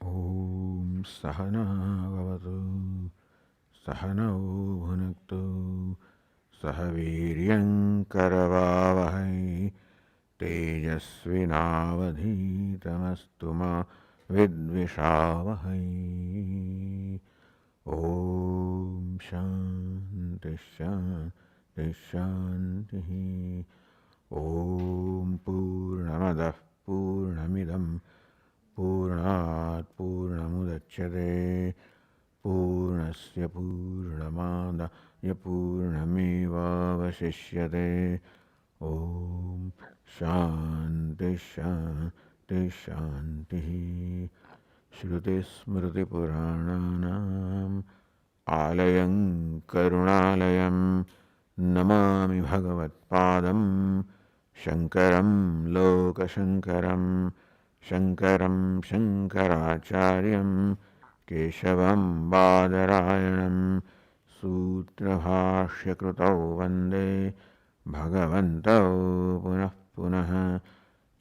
Om Sahana Vavatu Sahana Bhunaktu Sahaviryam Karavavahai Tejasvinavadhitamastu ma Vidvishavahai. Om Shanti Shanti Shanti. Om Purnamadah Purnamidam Purnat Purnamudachyate Purnasya Purnamadaya Purnamevavashishyate. Om Shanti Shanti Shanti. Shruti Smriti Purananam Alayam Karunalayam Namami Bhagavat Padam Shankaram Lokashankaram Shankaram Shankaracharyam Keshavam Badarayanam Sutrabhashya Krutau Vande Bhagavantau Punah Punah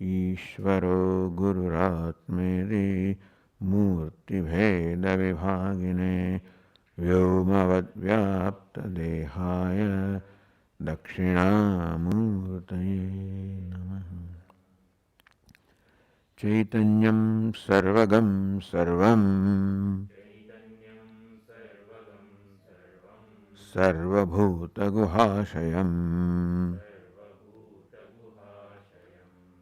Ishvaro Gururatmedi Murti Bheda Vibhagine Vyomavad Vyapta Dehaya Dakshinamurtaye Namaha. Chaitanyam Sarvagam Sarvam Sarvabhuta Guhashayam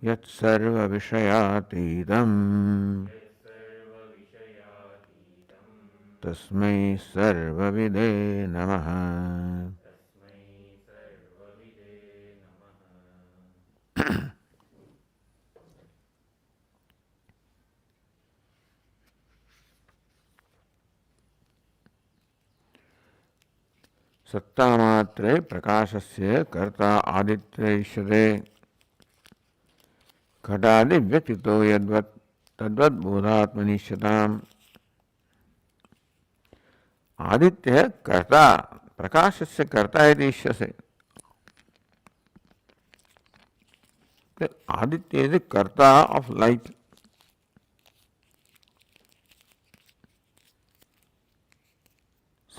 Yat Sarva Vishayatidam Tasmai Sarvavide Namaha. Sattamatre prakashasya karta adityayishade Khatadi vyatito yadvat tadvat bodhatmanisyatam. Aditya karta prakashasya karta idishyase. Aditya is the karta of light.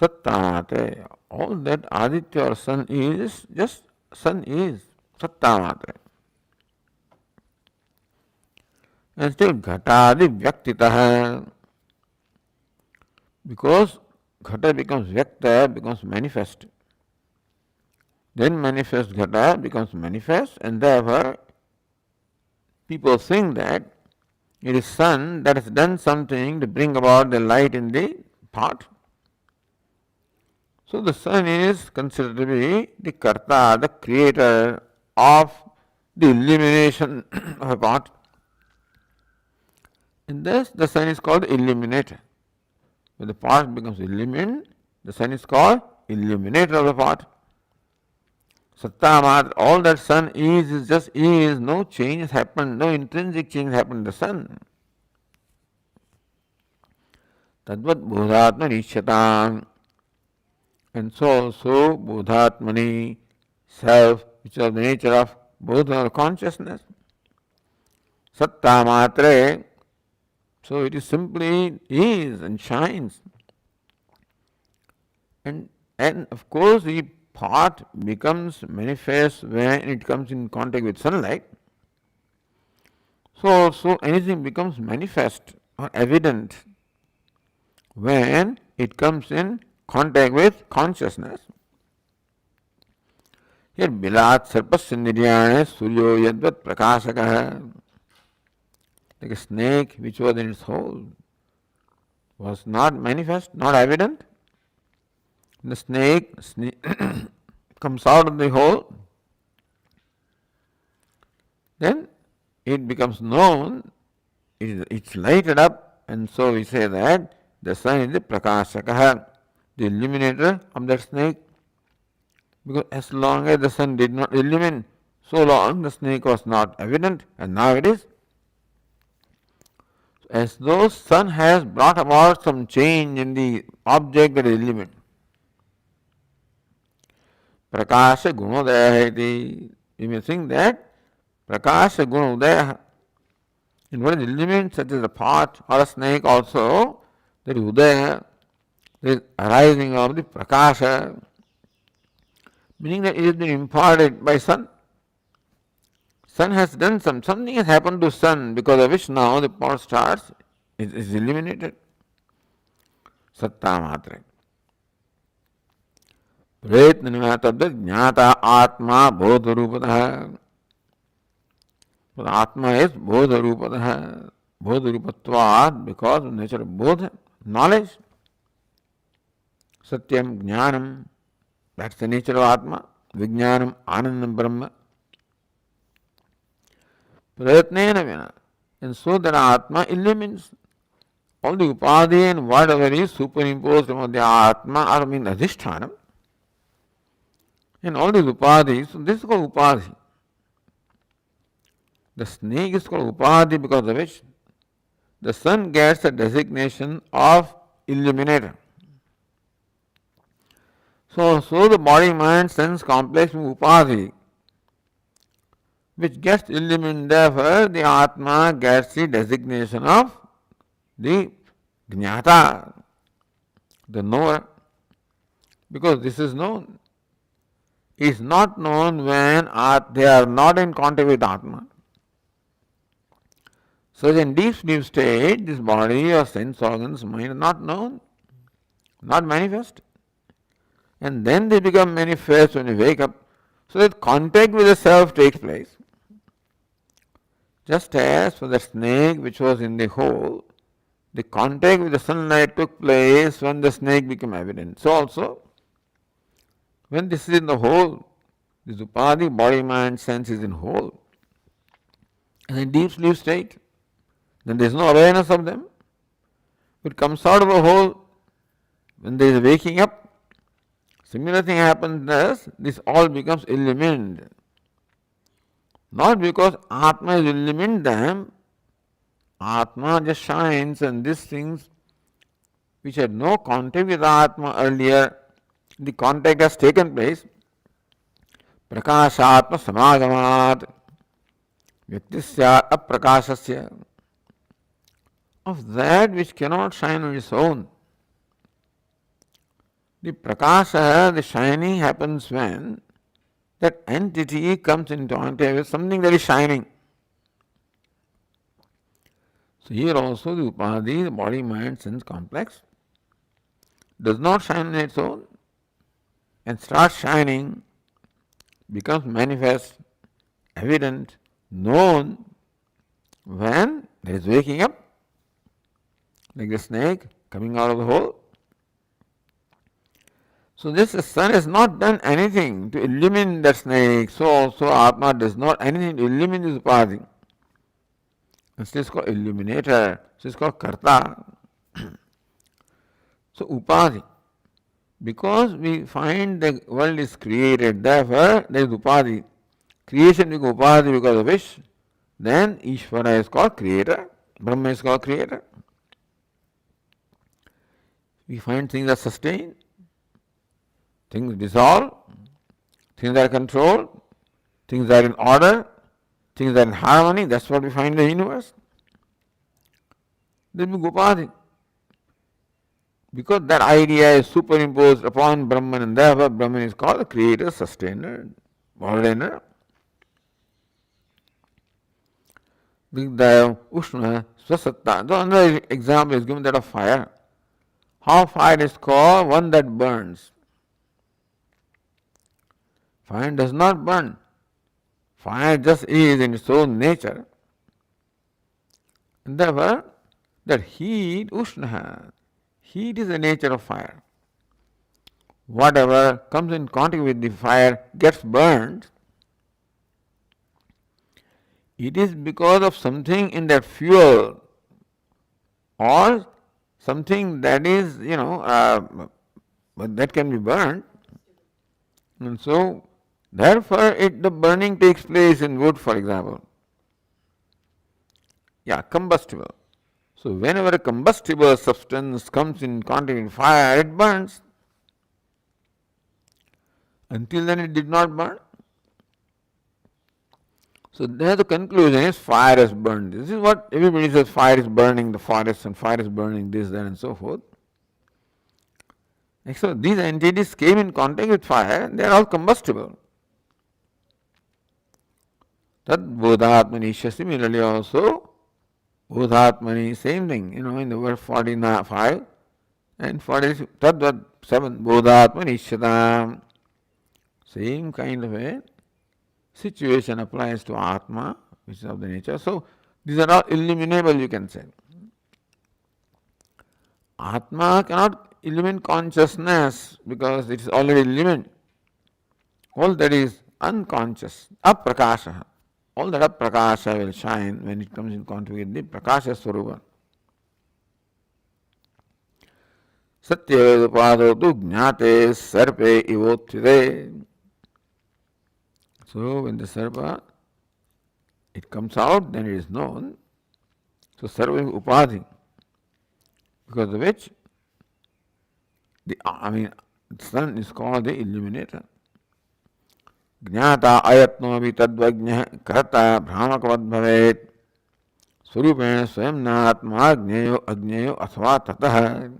Sattamatre, all that Aditya or sun is, just sun is. Sattamatre. And still Ghatadi Vyaktitaha. Because Ghata becomes Vyakta, becomes manifest. Then manifest Ghata becomes manifest, and therefore people think that it is sun that has done something to bring about the light in the pot. So the sun is considered to be the karta, the creator of the illumination of a pot. And thus the sun is called illuminator. When the pot becomes illumined, the sun is called illuminator of the pot. Sattamat, all that sun is just is, no change has happened, no intrinsic change has happened in the sun. Tadvat bodhatma nishyatan. And so bodhatmani, self, which is the nature of bodha or consciousness. Sattamatre, so it is simply is and shines. And of course the pot becomes manifest when it comes in contact with sunlight. So anything becomes manifest or evident when it comes in contact with consciousness. Here bilat sarpasya niryane suryo yadvat prakashakaha. Like a snake which was in its hole was not manifest, not evident. The snake comes out of the hole, then it becomes known, it's lighted up, and so we say that the sun is the prakashakaha, the illuminator of that snake. Because as long as the sun did not illumine, so long the snake was not evident, and now it is. As though sun has brought about some change in the object that is illumined. Prakasha gunodaya iti. You may think that Prakasha gunodaya. And what is element such as a pot or a snake also, there is udaya, there is arising of the prakasha, meaning that it has been imparted by sun. Sun has done something has happened to sun because of which now the pot starts, is illuminated. Satta matra. प्रयत्न निमित्त ज्ञाता आत्मा बोध रूपतः. But Atma is bodha rupatah, bodha rupatvat, because of nature of bodha, knowledge. Satyam, jnanam, that's the nature of Atma. Vijnanam, anandam, brahma. Prayatnena vina. And so that Atma illumines all the upadhi and whatever is superimposed upon the Atma, or mean adhishthanam. And all these upadhis, so this is called upadhi. The snake is called upadhi because of which the sun gets the designation of illuminator. So the body, mind, sense complex upadhi, which gets illuminated, therefore the Atma gets the designation of the jnata, the knower, because this is known. It is not known when they are not in contact with Atma. So in deep sleep state, this body or sense organs, mind are not known, not manifest. And then they become manifest when you wake up. So that contact with the self takes place. Just as for the snake which was in the hole, the contact with the sunlight took place when the snake became evident. So also, when this is in the hole, this upadhi, body, mind, sense is in whole. And in deep sleep state, then there is no awareness of them. It comes out of a hole when there is waking up. Similar thing happens thus, this all becomes illumined. Not because Atma is illumined them, Atma just shines, and these things which had no contact with Atma earlier, the contact has taken place. Prakashatma samagamat vyaktisya aprakashasya, of that which cannot shine on its own. The prakasha, the shining, happens when that entity comes into contact with something that is shining. So here also the upadhi, the body, mind, sense complex, does not shine on its own and starts shining, becomes manifest, evident, known when there is waking up, like the snake coming out of the hole. So this sun has not done anything to illumine the snake, so also Atma does not anything to illumine this upadhi. This is called illuminator, this is called karta. So upadhi, because we find the world is created, therefore there is upadhi. Creation is upadhi because of which, then Ishvara is called creator, Brahma is called creator. We find things are sustained, things dissolve, things are controlled, things are in order, things are in harmony. That's what we find in the universe. There will be upadhi. Because that idea is superimposed upon Brahman, and therefore Brahman is called the creator, sustainer, ordainer. The Ushna, Swasatta. So another example is given, that of fire. How fire is called? One that burns. Fire does not burn. Fire just is in its own nature. And therefore, that heat, Ushna, heat is the nature of fire. Whatever comes in contact with the fire gets burned. It is because of something in that fuel or something that is, that can be burned. And so, therefore, the burning takes place in wood, for example. Combustible. So, whenever a combustible substance comes in contact with fire, it burns. Until then, it did not burn. So there the conclusion is fire has burned. This is what everybody says, fire is burning the forest and fire is burning this, that and so forth. And so these entities came in contact with fire and they are all combustible. Tad bodhatmani, similarly also, bodhatmani, same thing, in the verse 45 and 46, tad 7, bodhatmani ishyatam. Same kind of a situation applies to Atma, which is of the nature. So these are all illuminable, you can say. Atma cannot illumine consciousness because it is already illumined. All that is unconscious, aprakasha. All that aprakasha will shine when it comes in contact with the prakasha swarupa. Satyavadupado tu jnate sarpe ivothite. So when the sarpa, it comes out, then it is known. So sarva is upadhi, because of which the sun is called the illuminator. Jnata ayatnovi tadvajna karta bhramakavad bhavet surupena swayam natma agneyo athva tatah.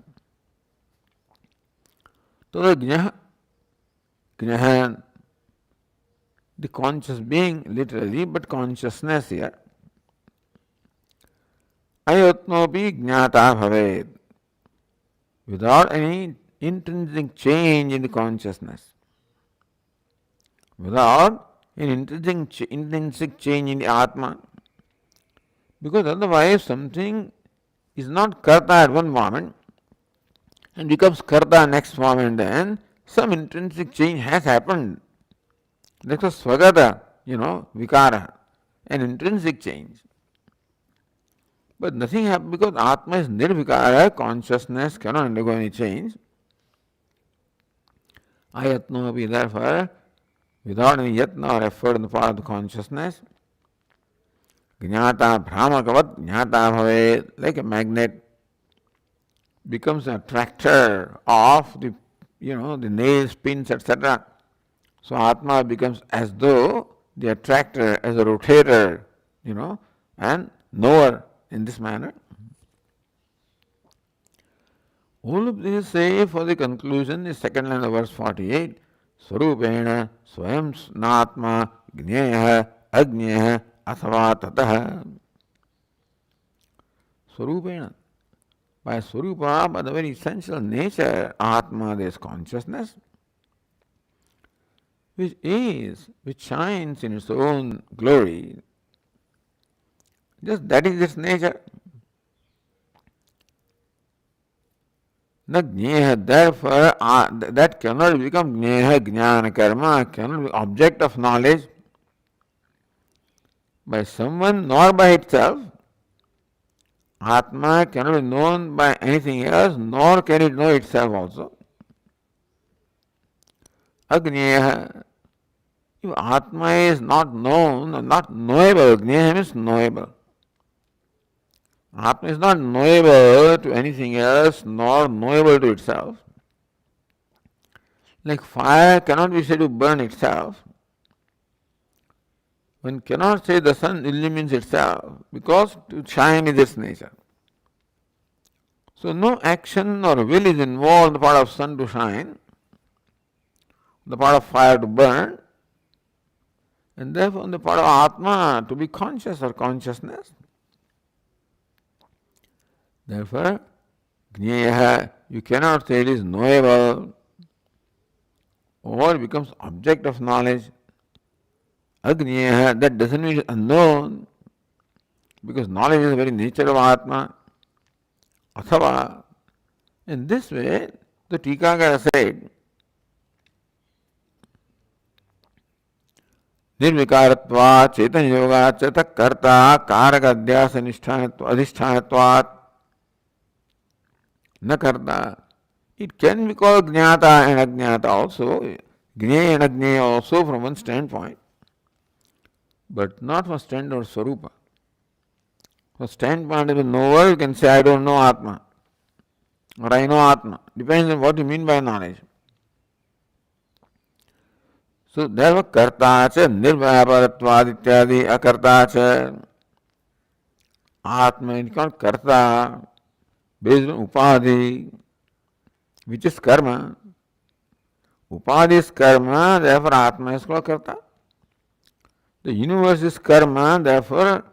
So the jnaha, the conscious being literally, but consciousness here. Ayatnopi jnata bhavet, without any intrinsic change in the consciousness, without an intrinsic change in the Atma, because otherwise something is not karta at one moment and becomes karta next moment, then some intrinsic change has happened. That's a swagata, vikara, an intrinsic change. But nothing happens because Atma is nirvikara, consciousness cannot undergo any change. Ayatno be therefore, without any yatna or effort on the part of the consciousness, jnata bhramakavat jnata bhave, like a magnet, becomes an attractor of the nails, pins, etc. So Atma becomes as though the attractor, as a rotator, and knower in this manner. All of this say for the conclusion, the second line of verse 48, Swarupena swayam natma gneya agneya athava tatah. Swarupena. By Swarupa, by the very essential nature, Atma, there is consciousness, which shines in its own glory. Just that is its nature. Therefore, that cannot become jneha, jnana, karma, cannot be object of knowledge by someone nor by itself. Atma cannot be known by anything else, nor can it know itself also. Agneya, if Atma is not known, not knowable, Agneya means knowable. Atma is not knowable to anything else, nor knowable to itself. Like fire cannot be said to burn itself. One cannot say the sun illumines itself, because to shine is its nature. So no action or will is involved on the part of sun to shine, the part of fire to burn, and therefore on the part of Atma to be conscious or consciousness. Therefore, Jneya, you cannot say it is knowable or becomes object of knowledge. Agneya, that doesn't mean it is unknown, because knowledge is the very nature of Atma. Athava, in this way, the Tikakara said, Nirvikaratva Chaitanya Yoga Chata Karta Karaka Adhyasa Adhishthayatvat Na Karta. It can be called Jnata and Ajnata also, Jnaya and Ajnaya also from one standpoint, but not from standpoint of Swarupa. From standpoint of the knower, you can say, I don't know Atma, or I know Atma. Depends on what you mean by knowledge. So therefore karta cha nirvyaparatvad ityadi akarta cha. Atma is called karta based on upadhi, which is karma. Upadhi is karma, therefore Atma is called karta. The universe is karma, therefore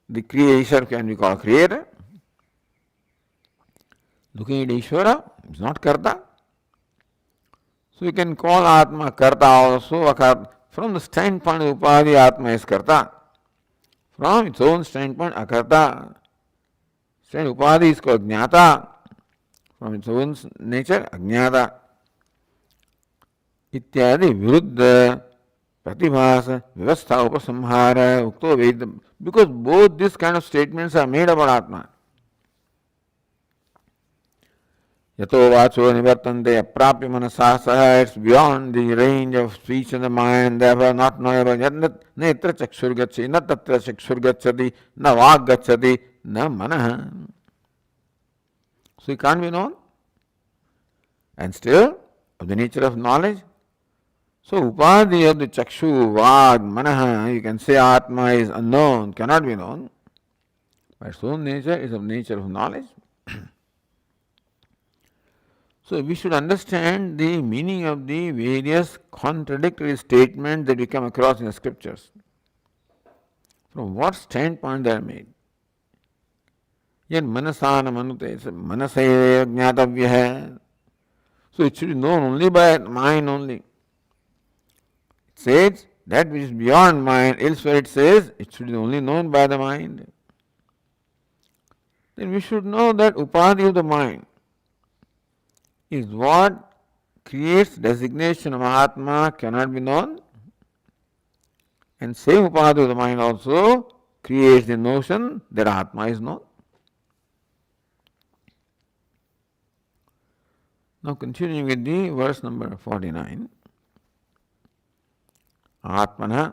the creator can be called creator. Looking at Ishvara, it's not karta. So you can call Atma karta also. From the standpoint of upadhi, Atma is karta. From its own standpoint, akarta. Upadhi is called jnata. From its own nature, ajnata. इत्यादि विरुद्ध प्रतिभास व्यवस्था उपसंहार उक्तो वेद. Because both these kind of statements are made about Atma. यतो वाचो निवर्तन्ते अप्राप्य मनसा सह, it's beyond the range of speech and the mind, therefore not knowable. न यत्र चक्षुर्गच्छति न तत्र चक्षुर्गच्छति न वाक् गच्छति न मनः. So it can't be known. And still, of the nature of knowledge. So upadhi of the chakshu, vag, manaha, you can say Atma is unknown, cannot be known. But its own nature is of nature of knowledge. So we should understand the meaning of the various contradictory statements that we come across in the scriptures. From what standpoint they are made. Yet manasana manute, manasaya jnatavya. So it should be known only by mind only. Says that which is beyond mind, elsewhere it says it should be only known by the mind. Then we should know that upadhi of the mind is what creates designation of Atma cannot be known, and same upadhi of the mind also creates the notion that Atma is known. Now continuing with the verse number 49. Atmana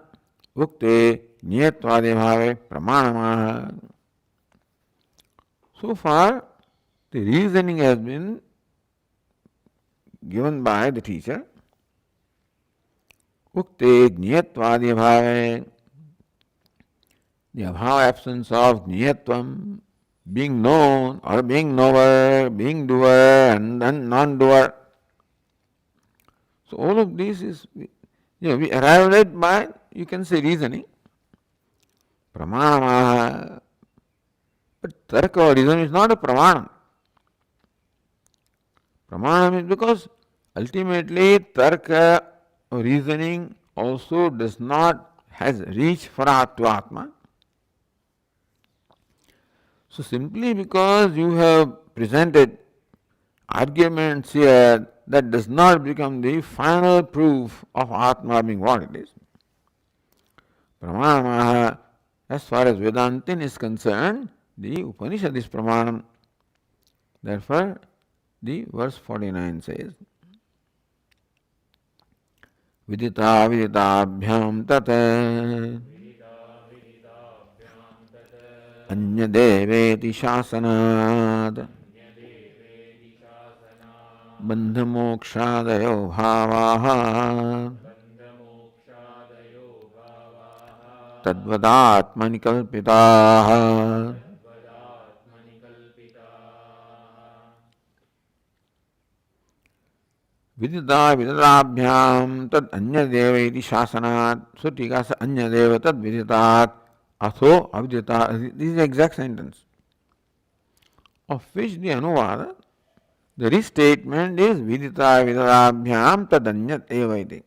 ukte niyatvade bhave pramanamaha. So far, the reasoning has been given by the teacher. Ukte niyatvade bhave, the abhava absence of niyatvam, being known or being knower, being doer and non-doer. So all of this is, we arrived at by, you can say, reasoning. Pramana. But tarka or reason is not a pramana. Pramana is because ultimately tarka or reasoning also does not has reach for Atma. So simply because you have presented arguments here, that does not become the final proof of Atma being what it is. Pramana, as far as Vedantin is concerned, the Upanishad is Pramanam. Therefore, the verse 49 says, Vidita viditabhyam tat anya deveti shasanad bandhamokshadayo bhavaha tadvadatmani kalpitaha. Vidita viditabhyam tad anyadeva iti shasanat. So tika sa anyadeva tad viditat atho avidita. This is the exact sentence. Of which the anuvada, the restatement is vidita viditabhyam tad anyadeva iti.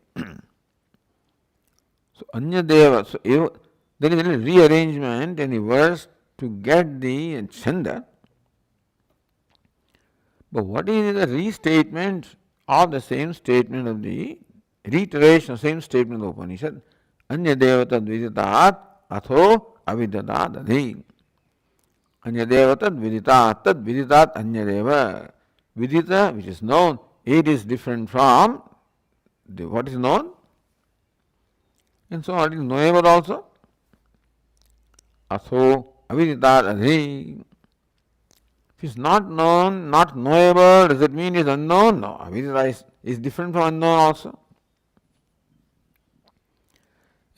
So anyadeva. So there is a little rearrangement in the verse to get the chanda. But what is the restatement of the same statement of the reiteration of same statement of the Upanishad? Anyadeva tad viditat atho avidatat adhi. Anyadeva tad viditat anyadeva. Vidita, which is known, it is different from what is known. And so it is knowable also. Atho aviditat adhi. If it's not known, not knowable, does it mean it's unknown? No. Avidita is different from unknown also.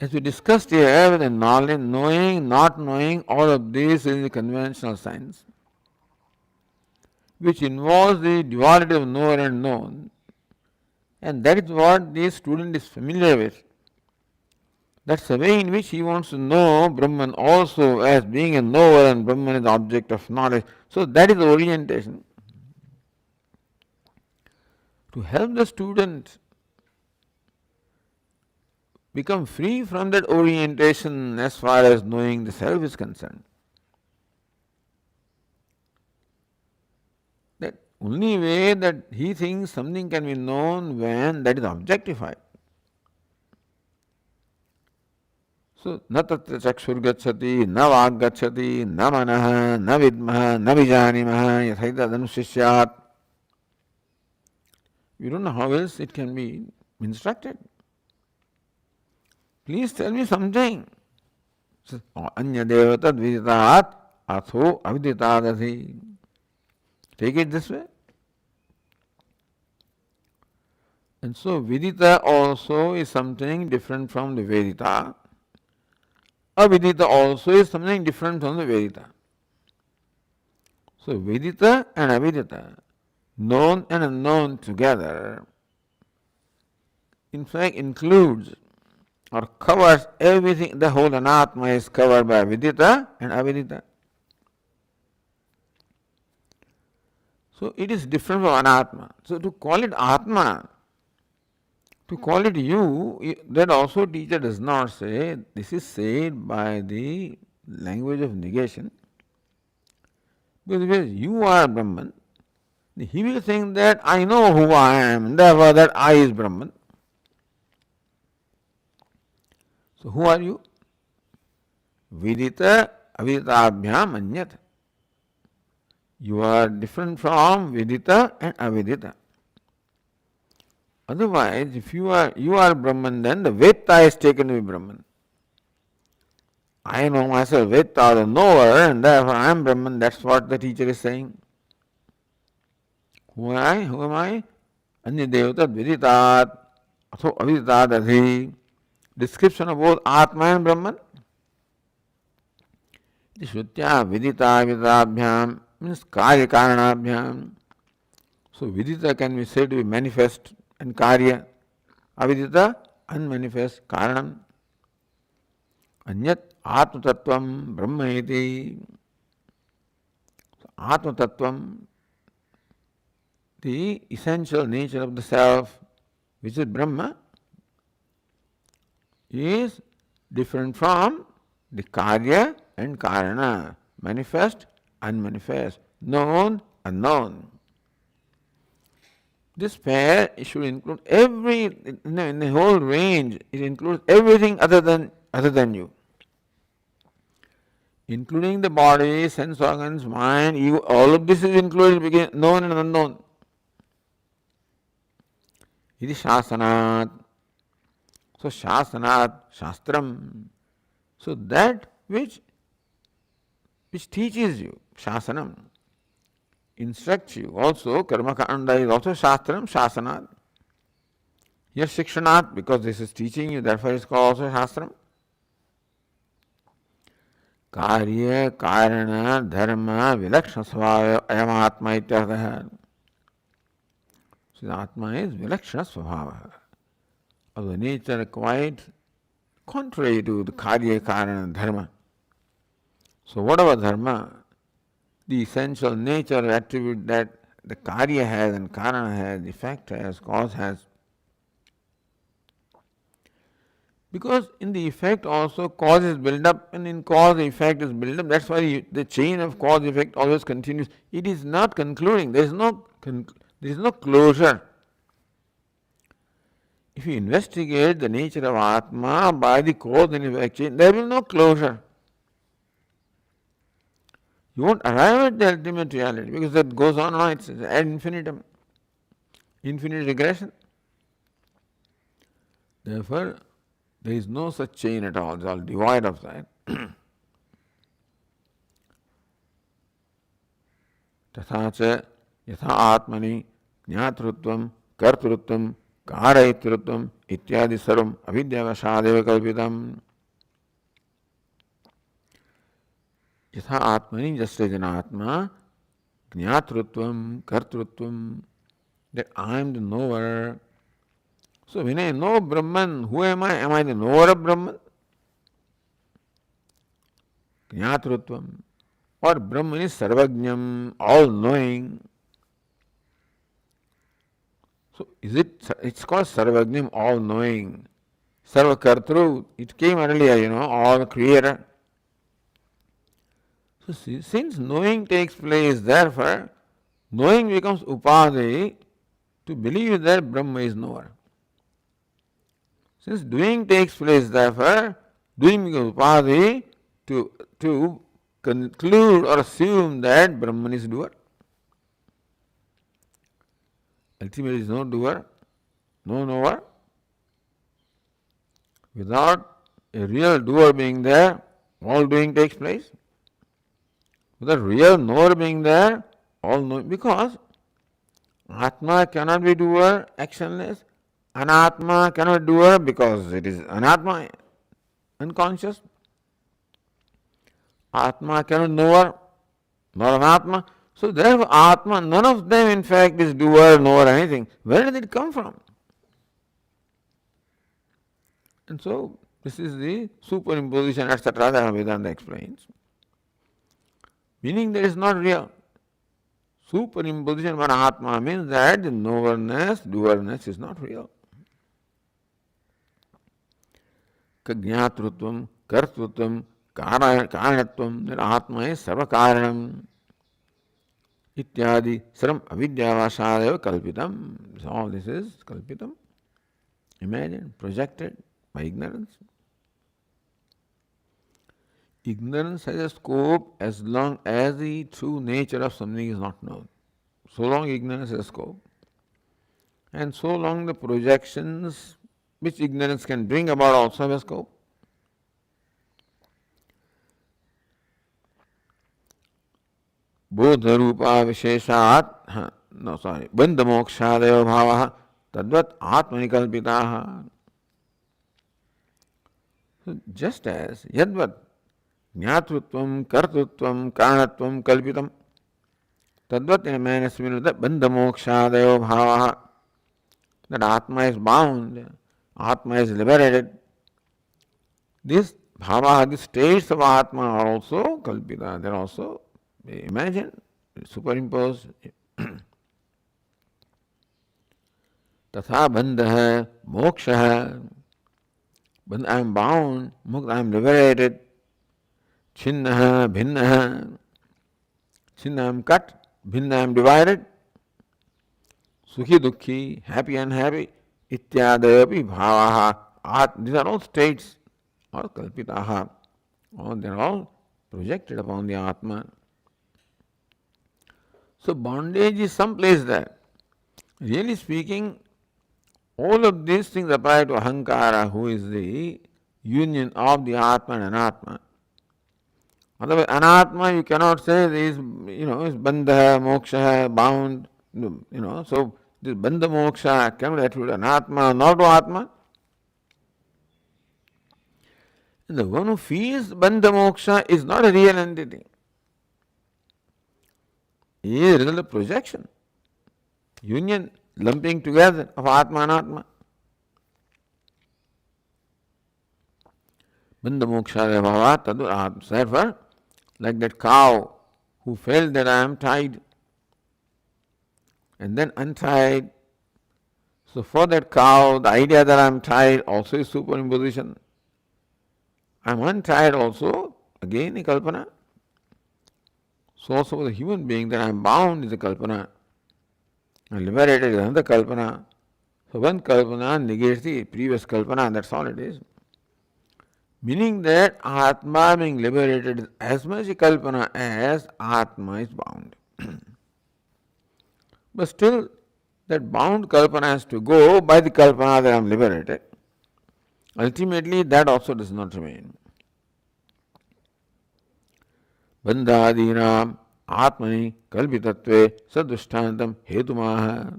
As we discussed here, the knowledge, knowing, not knowing, all of this is the conventional science, which involves the duality of knower and known, and that is what the student is familiar with. That's the way in which he wants to know Brahman also as being a knower and Brahman is the object of knowledge. So that is the orientation. To help the student become free from that orientation as far as knowing the self is concerned. That only way that he thinks something can be known when that is objectified. So, na tatra chakshur gacchati, na vag gacchati, na manaha, na vidmaha, na vijanimaha, yathaita danushishyat. We don't know how else it can be instructed. Please tell me something. Anya devatad viditat atho aviditadasi. Take it this way. And so vidita also is something different from the vedita. Avidita also is something different from the vedita. So vedita and avidita, known and unknown together, in fact includes or covers everything. The whole anatma is covered by vidita and avidita. So it is different from anatma. So to call it atma, to call it you, that also teacher does not say. This is said by the language of negation. Because if you are Brahman, he will think that I know who I am, and therefore that I is Brahman. So who are you? Vidita aviditabhyam anyat. You are different from vidita and avidita. Otherwise, if you are Brahman, then the Veda is taken to be Brahman. I know myself, Veda, the knower, and therefore I am Brahman. That's what the teacher is saying. Who am I? Who am I? Anya devatad viditat, atho aviditat adhi. Description of both Atma and Brahman. Shrutya vidita viditabhyam means karya karanabhyam. So vidita can be said to be manifest and karya. Avidita, unmanifest, karanam. Anyat atma tattvam brahma iti. So, atma tattvam, the essential nature of the self, which is Brahma, is different from the karya and karana, manifest, unmanifest, known, unknown. This pair should include in the whole range, it includes everything other than you. Including the body, sense organs, mind, ego, all of this is included, known and unknown. It is shasanat. So shasanat, shastram. So that which teaches you, shasanam, instructs you. Also, karma kanda is also shastram, shasanat. Here shikshanat, because this is teaching you, therefore it is called also shastram. Karya, karana, dharma, vilakshana svabhava, ayam atma ityartha. So the atma is vilakshana svabhava, of the nature quite contrary to the karya, karana, dharma. So whatever dharma, the essential nature attribute that the karya has and karana has, effect has, cause has. Because in the effect also cause is built up, and in cause the effect is built up. That's why the chain of cause effect always continues. It is not concluding. There is no closure. If you investigate the nature of Atma by the cause and effect chain, there will be no closure. You won't arrive at the ultimate reality because that goes on, it's ad infinitum, infinite regression. Therefore, there is no such chain at all, it's all devoid of that. Tathacha yatha atmani jnatrutvam kartrutvam कारयितृत्वम इत्यादि सर्वम अविद्यावशादेव कल्पितम. यथा आत्मनि जस्य जनात्मा ज्ञातृत्वम कर्तृत्वम, that I am the knower. So when I know Brahman, who am I? Am I the knower of Brahman? Jnatritvam. Or Brahman is Sarvajnam, all knowing. So is it, it's called Sarvajnam, all knowing. Sarvakartru, it came earlier, all creator. So since knowing takes place, therefore, knowing becomes upadhi to believe that Brahma is knower. Since doing takes place, therefore, doing becomes upadhi to conclude or assume that Brahman is doer. Ultimately, there is no doer, no knower. Without a real doer being there, all doing takes place. Without real knower being there, all knowing, because Atma cannot be doer, actionless. Anatma cannot be doer because it is anatma, unconscious. Atma cannot knower, nor anatma. So therefore Atma, none of them in fact is doer, knower, anything. Where did it come from? And so this is the superimposition, etc. that Vedanta explains. Meaning that is not real. Superimposition on Atma means that the knowerness, doerness is not real. Jnatrutvam, kartrutvam, karanatvam, that Atma is sarvakaranam. Ityadi saram avidyavashadeva kalpitam. All this is kalpitam, imagined, projected by ignorance. Ignorance has a scope as long as the true nature of something is not known. So long ignorance has a scope. And so long the projections which ignorance can bring about also have a scope. Bodha rupa visheshat, bandha mokshadeva bhavaha, tadvat atmani kalpitaha. So just as yadvat Jnatrutvam, kartrutvam, karanatvam, kalpitam. Tadvat in a manner similar to bandha mokshadeva bhavaha. That Atma is bound, Atma is liberated. This bhavaha, the states of Atma are also kalpita, they are also imagined, superimposed. Tatha bandha moksha. I am bound, I am liberated. Chinnaha, bhinnaha. Chinna I am cut, bhinna I am divided. Sukhi dukhi, happy unhappy. Ityadayapi bhavaha. These are all states, all kalpitaha. They are all projected upon the Atma. So bondage is someplace there. Really speaking, all of these things apply to Ahankara, who is the union of the Atma and Anatma. Otherwise, Anatma you cannot say is bandha, moksha, bound, so this bandha moksha cannot attribute Anatma nor to Atma. And the one who feels bandha moksha is not a real entity. He is a result of projection, union, lumping together of Atma and Atma. Bandha moksha bhava tadu. Therefore, like that cow who felt that I am tied and then untied. So for that cow, the idea that I am tied also is superimposition. I am untied also, again a kalpana. So also for the human being that I am bound is a kalpana. And liberated is another kalpana. So one kalpana negates the previous kalpana, that's all it is. Meaning that Atma being liberated is as much a kalpana as Atma is bound. But still, that bound kalpana has to go by the kalpana that I am liberated. Ultimately, that also does not remain. Bandhadinam Atmani kalpitatve sadrushtantam hetumaha.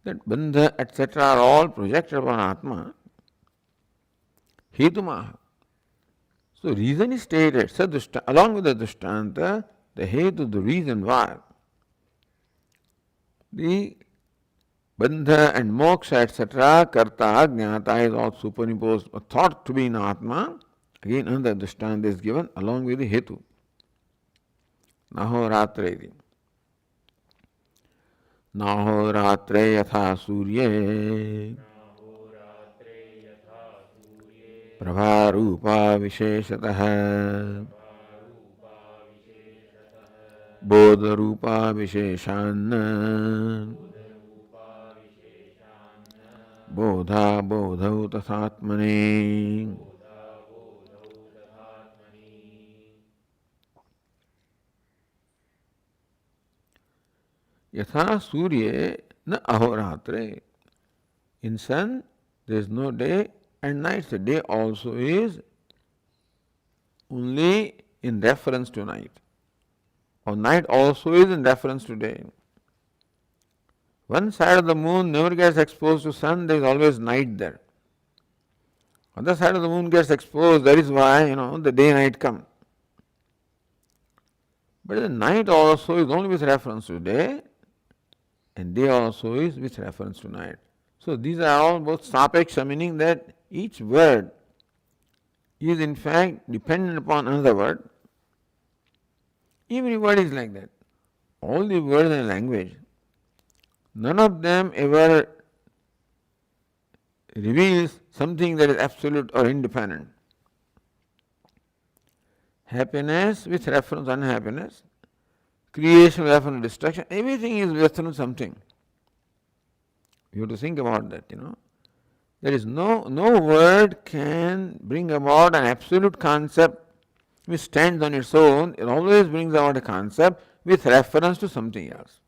that bandha, etc. are all projected upon Atma, hetumaha. So reason is stated, along with the drishtanta, the hetu, the reason why the bandha and moksha, etc., karta, jnata is all superimposed, or thought to be in Atma. Again, another drishtanta is given along with the hetu. Naho ratre yatha surye prabha rupa visheshatah bodha rupa visheshan bodha bodhau tathatmane. Yatha surya na ahoratre. In sun there is no day and night. The day also is only in reference to night, or night also is in reference to day. One side of the moon never gets exposed to sun, there is always night there. Other side of the moon gets exposed, that is why the day and night come. But the night also is only with reference to day, and day also is with reference to night. So these are all both sapeksha, meaning that each word is in fact dependent upon another word. Every word is like that. All the words in language, none of them ever reveals something that is absolute or independent. Happiness with reference to unhappiness, creation with reference to destruction, everything is with reference to something. You have to think about that, There is no word can bring about an absolute concept which stands on its own. It always brings about a concept with reference to something else.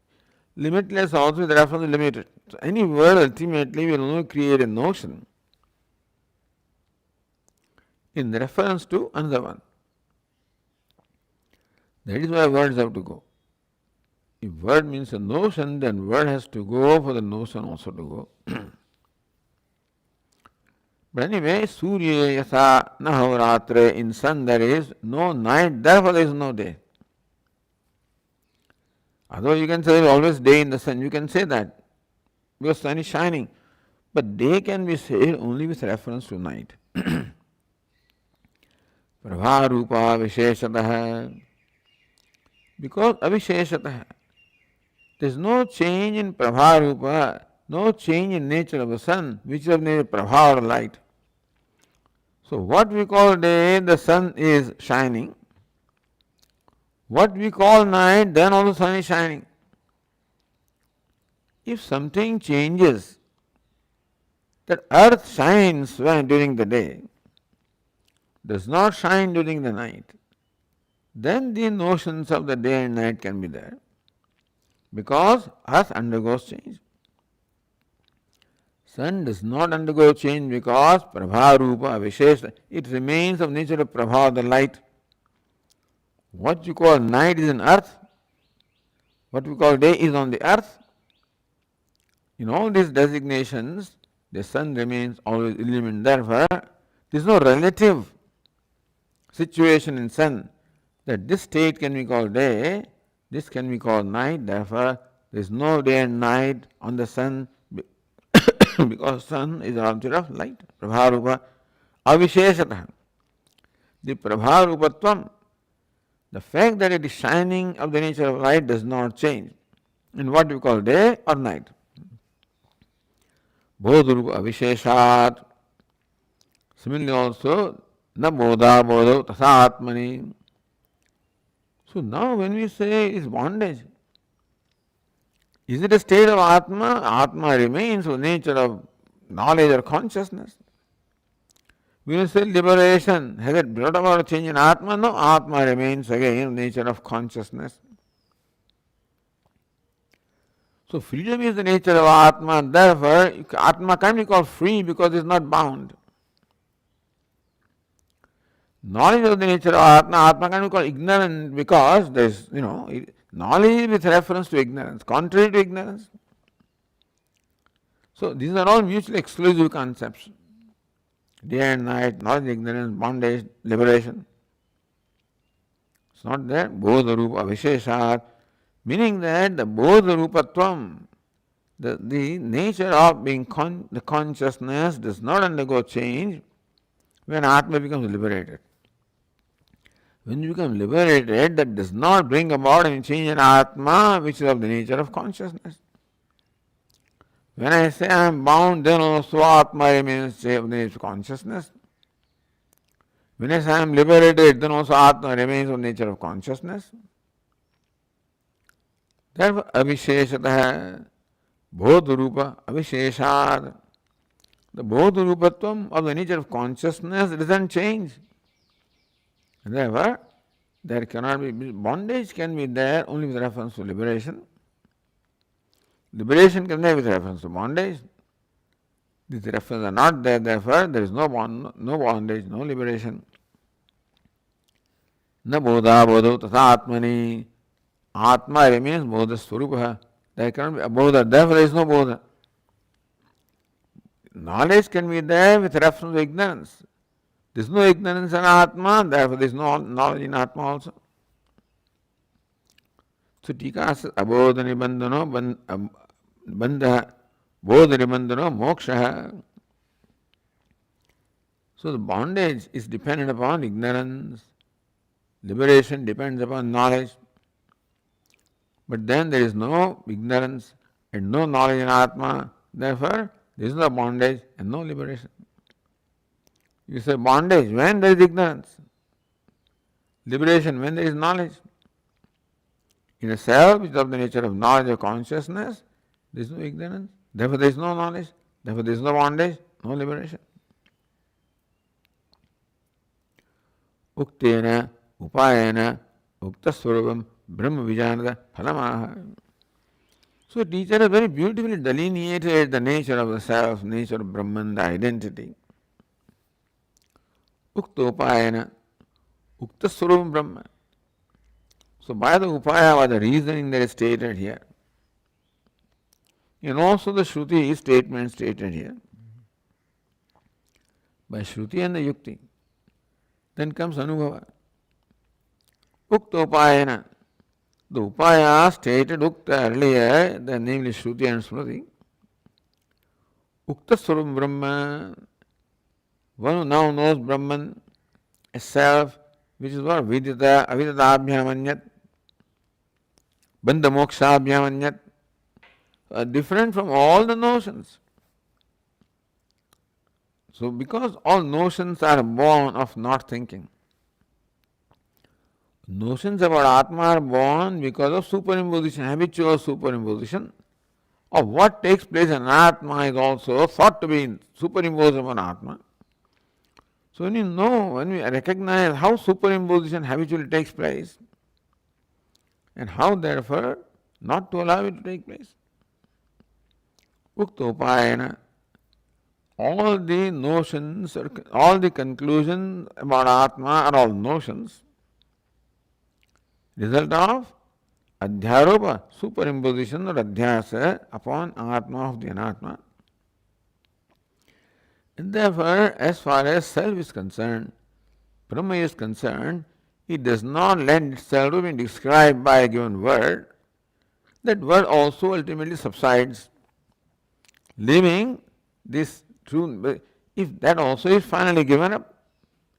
Limitless also with reference to limited. So any word ultimately will only create a notion in reference to another one. That is why words have to go. If word means a notion, then word has to go for the notion also to go. But anyway, Surya yatha naho in sun there is no night, therefore there is no day. Although you can say there is always day in the sun, you can say that, because sun is shining. But day can be said only with reference to night. Prabha rupa visheshatah. Because avisheshatah. There is no change in prabha rupa, no change in nature of the sun, which is of nature prabha or light. So what we call day, the sun is shining. What we call night, then also sun is shining. If something changes, that earth shines during the day, does not shine during the night, then the notions of the day and night can be there. Because earth undergoes change. Sun does not undergo change because prabha rupa avishesha. It remains of nature of prabha, the light. What you call night is in earth. What we call day is on the earth. In all these designations, the sun remains always illumined. Therefore, there is no relative situation in sun that this state can be called day, this can be called night. Therefore, there is no day and night on the sun because sun is an object of light. Prabharupa avisheshatah. The prabharupatvam, the fact that it is shining of the nature of light does not change in what we call day or night. Bodhurupa avisheshat. Similarly also, na bodha bodho tathatmani. So now when we say it's bondage, is it a state of Atma? Atma remains with nature of knowledge or consciousness. When you say liberation, has it brought about a change in Atma? No, Atma remains again nature of consciousness. So freedom is the nature of Atma, therefore Atma can't be called free because it's not bound. Knowledge of the nature of Atma, Atma can be called ignorant because there is, knowledge with reference to ignorance, contrary to ignorance. So these are all mutually exclusive concepts. Day and night, knowledge, ignorance, bondage, liberation. It's not there. Bodha Rupa Visheshat, meaning that the Bodha Rupatvam, the nature of being the consciousness does not undergo change when Atma becomes liberated. When you become liberated, that does not bring about any change in Atma, which is of the nature of consciousness. When I say I am bound, then also Atma remains of the nature of consciousness. When I say I am liberated, then also Atma remains of the nature of consciousness. Therefore, Avisheshataha, Bodha Rupa, Avisheshad. The Bodha Rupatvam of the nature of consciousness doesn't change. Therefore, there cannot be bondage, can be there only with reference to liberation. Liberation can be there with reference to bondage. These references are not there, therefore there is no bondage, no liberation. Na bodha bodho tatha atmani. Atma remains bodha swarupa. There cannot be a bodha, therefore there is no bodha. Knowledge can be there with reference to ignorance. There is no ignorance in Atma, therefore there is no knowledge in Atma also. So Tika says, abodha nibandhano bandha bodha nibandhano moksha. So the bondage is dependent upon ignorance. Liberation depends upon knowledge. But then there is no ignorance and no knowledge in Atma, therefore there is no bondage and no liberation. You say bondage when there is ignorance, liberation when there is knowledge. In a self which is of the nature of knowledge or consciousness, there is no ignorance, therefore there is no knowledge, therefore there is no bondage, no liberation. Uktena, upayena, uktaswarupam, brahma vijanada, phalamaha. So teacher has very beautifully delineated the nature of the self, nature of Brahman, the identity. Uktopayana, uktaswarupam brahma. So by the upaya, by the reasoning that is stated here, and also the Shruti statement stated here, by Shruti and the Yukti, then comes Anubhava. Uktopayana, the upaya stated Ukta earlier, namely Shruti and Smriti. Uktaswarup Brahma, one who now knows Brahman, a self, which is what? Vidita, avidatabhyamanyat, bandha mokshabhyamanyat, different from all the notions. So because all notions are born of not thinking, notions about Atma are born because of superimposition, habitual superimposition of what takes place in Atma is also thought to be superimposed upon Atma. So when you know, when we recognize how superimposition habitually takes place and how therefore not to allow it to take place. Uktopayana, all the notions, all the conclusions about Atma are all notions. Result of adhyaropa, superimposition or adhyasa upon Atma of the Anatma. And therefore, as far as self is concerned, Brahma is concerned, it does not lend itself to be described by a given word. That word also ultimately subsides, leaving this truth. If that also is finally given up,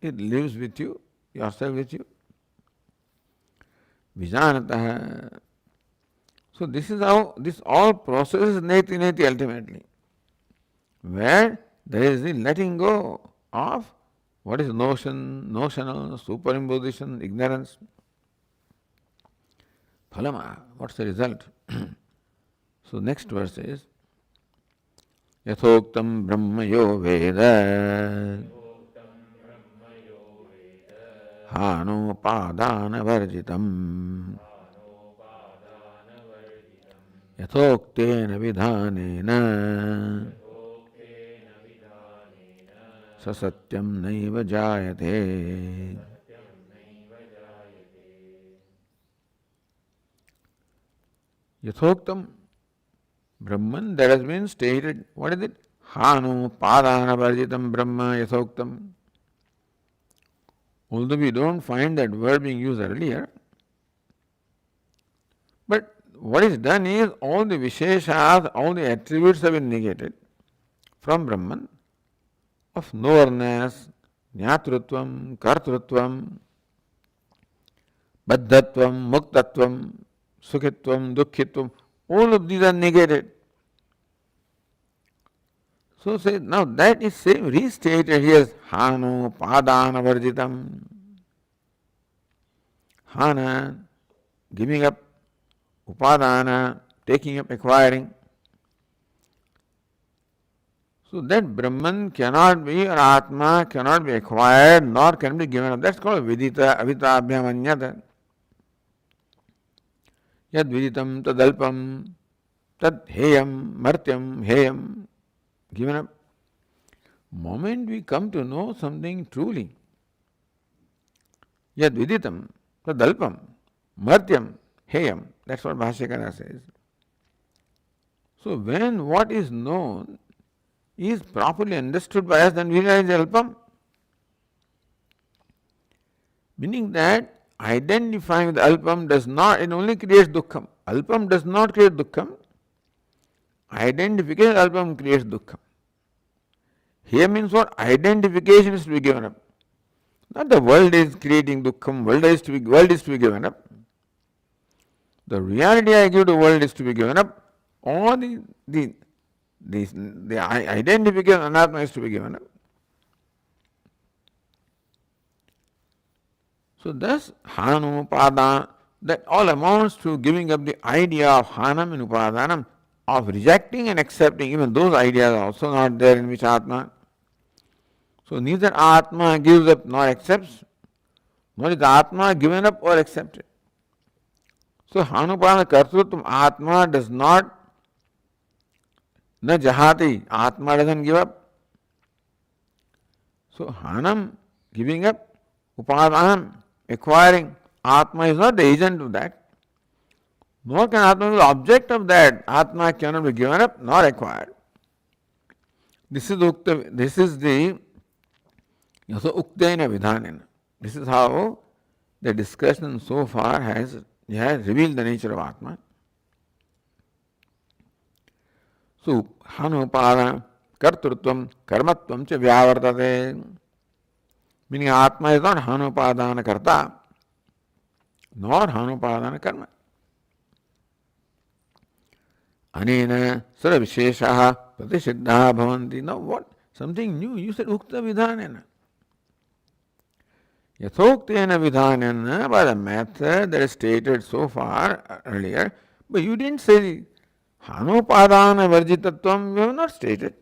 it lives with you, yourself with you. Vijanataha. So this is how this all process is neti ultimately, where there is the letting go of what is notional, superimposition, ignorance. Phalama, what's the result? So next verse is Yathoktam Brahma Yo Veda Hano Padana Varjitam Yathoktena Vidhanena Sasatyam Naiva Jayate. Yathoktam Brahman that has been stated. What is it? Hanu padana varjitam brahma yasoktam. Although we don't find that word being used earlier, but what is done is all the visheshas, all the attributes have been negated from Brahman of knowerness, jnatrutvam, kartrutvam, baddhatvam, muktatvam, sukhitvam, dukhitvam, all of these are negated. So say now that is restated here as Hanu Padana Varjitam. Hana, giving up, Upadana, taking up, acquiring. So that Brahman cannot be, or Atma cannot be acquired, nor can be given up. That's called Vidita Avitabhyamanyata. Yad Viditam Tadalpam Tad Heyam Martyam Heyam. Given up. Moment we come to know something truly, yad viditam, tadalpam, martyam, heyam. That's what Bhashyakara says. So when what is known is properly understood by us, then we realize alpam. Meaning that identifying with alpam does not, it only creates dukkham. Alpam does not create dukkham. Identification of alpam creates dukkham. Here means what? Identification is to be given up. Not the world is creating dukkham, world is to be given up. The reality I give to the world is to be given up. All the identification of anatma is to be given up. So thus, Hanam Upadana, that all amounts to giving up the idea of Hanam and Upadanam, of rejecting and accepting. Even those ideas are also not there in which Atma. So neither Atma gives up nor accepts, nor is Atma given up or accepted. So Hanupada Kartrutvam, Atma does not, na jahati, Atma doesn't give up. So Hanam, giving up, Upadanam, acquiring, Atma is not the agent of that. Nor can Atma be the object of that. Atma cannot be given up nor acquired. This is the Uktena Vidhanena. This is how the discussion so far has revealed the nature of Atma. So, Hanupada, Kartrutvam, Karmatvam cha Vyavartate. Meaning Atma is not Hanupadana Karta, nor Hanupadana Karma. Anena Saravisheshaha Pratisiddha Bhavanti. Now what? Something new. You said Ukta Vidhanena. Yathoktena Vidhanena, by the method that is stated so far earlier, but you didn't say Hanupadana Varjitatvam, you have not stated.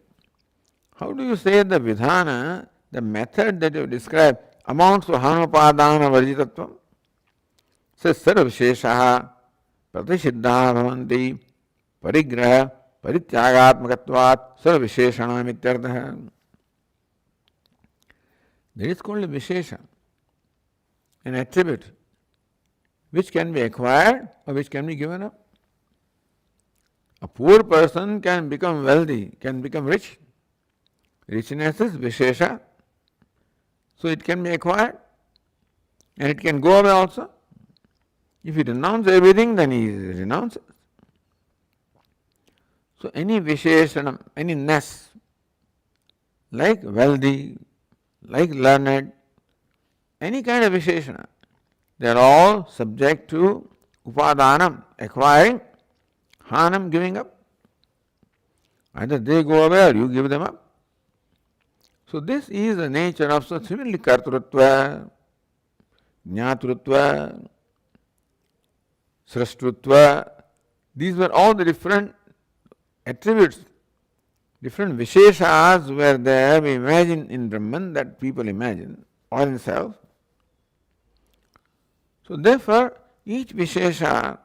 How do you say the Vidhana, the method that you describe, amounts to Hanupadana Varjitatvam? Says Saravisheshaha Pratisiddha Bhavanti. Parigraha, Parityagatmakatvat, Sarvisheshana mityartha. That is called a Vishesha, an attribute which can be acquired or which can be given up. A poor person can become wealthy, can become rich. Richness is Vishesha, so it can be acquired and it can go away also. If he renounces everything, then he renounces. So any Visheshanam, any ness, like wealthy, like learned, any kind of Visheshana, they are all subject to Upadanam, acquiring, Hanam, giving up. Either they go away or you give them up. So this is the nature of, so similarly Kartrutva, Jnatrutva, Srashtrutva, these were all the different attributes, different Visheshas were there, we imagine in Brahman that people imagine, or in self. So therefore, each Vishesha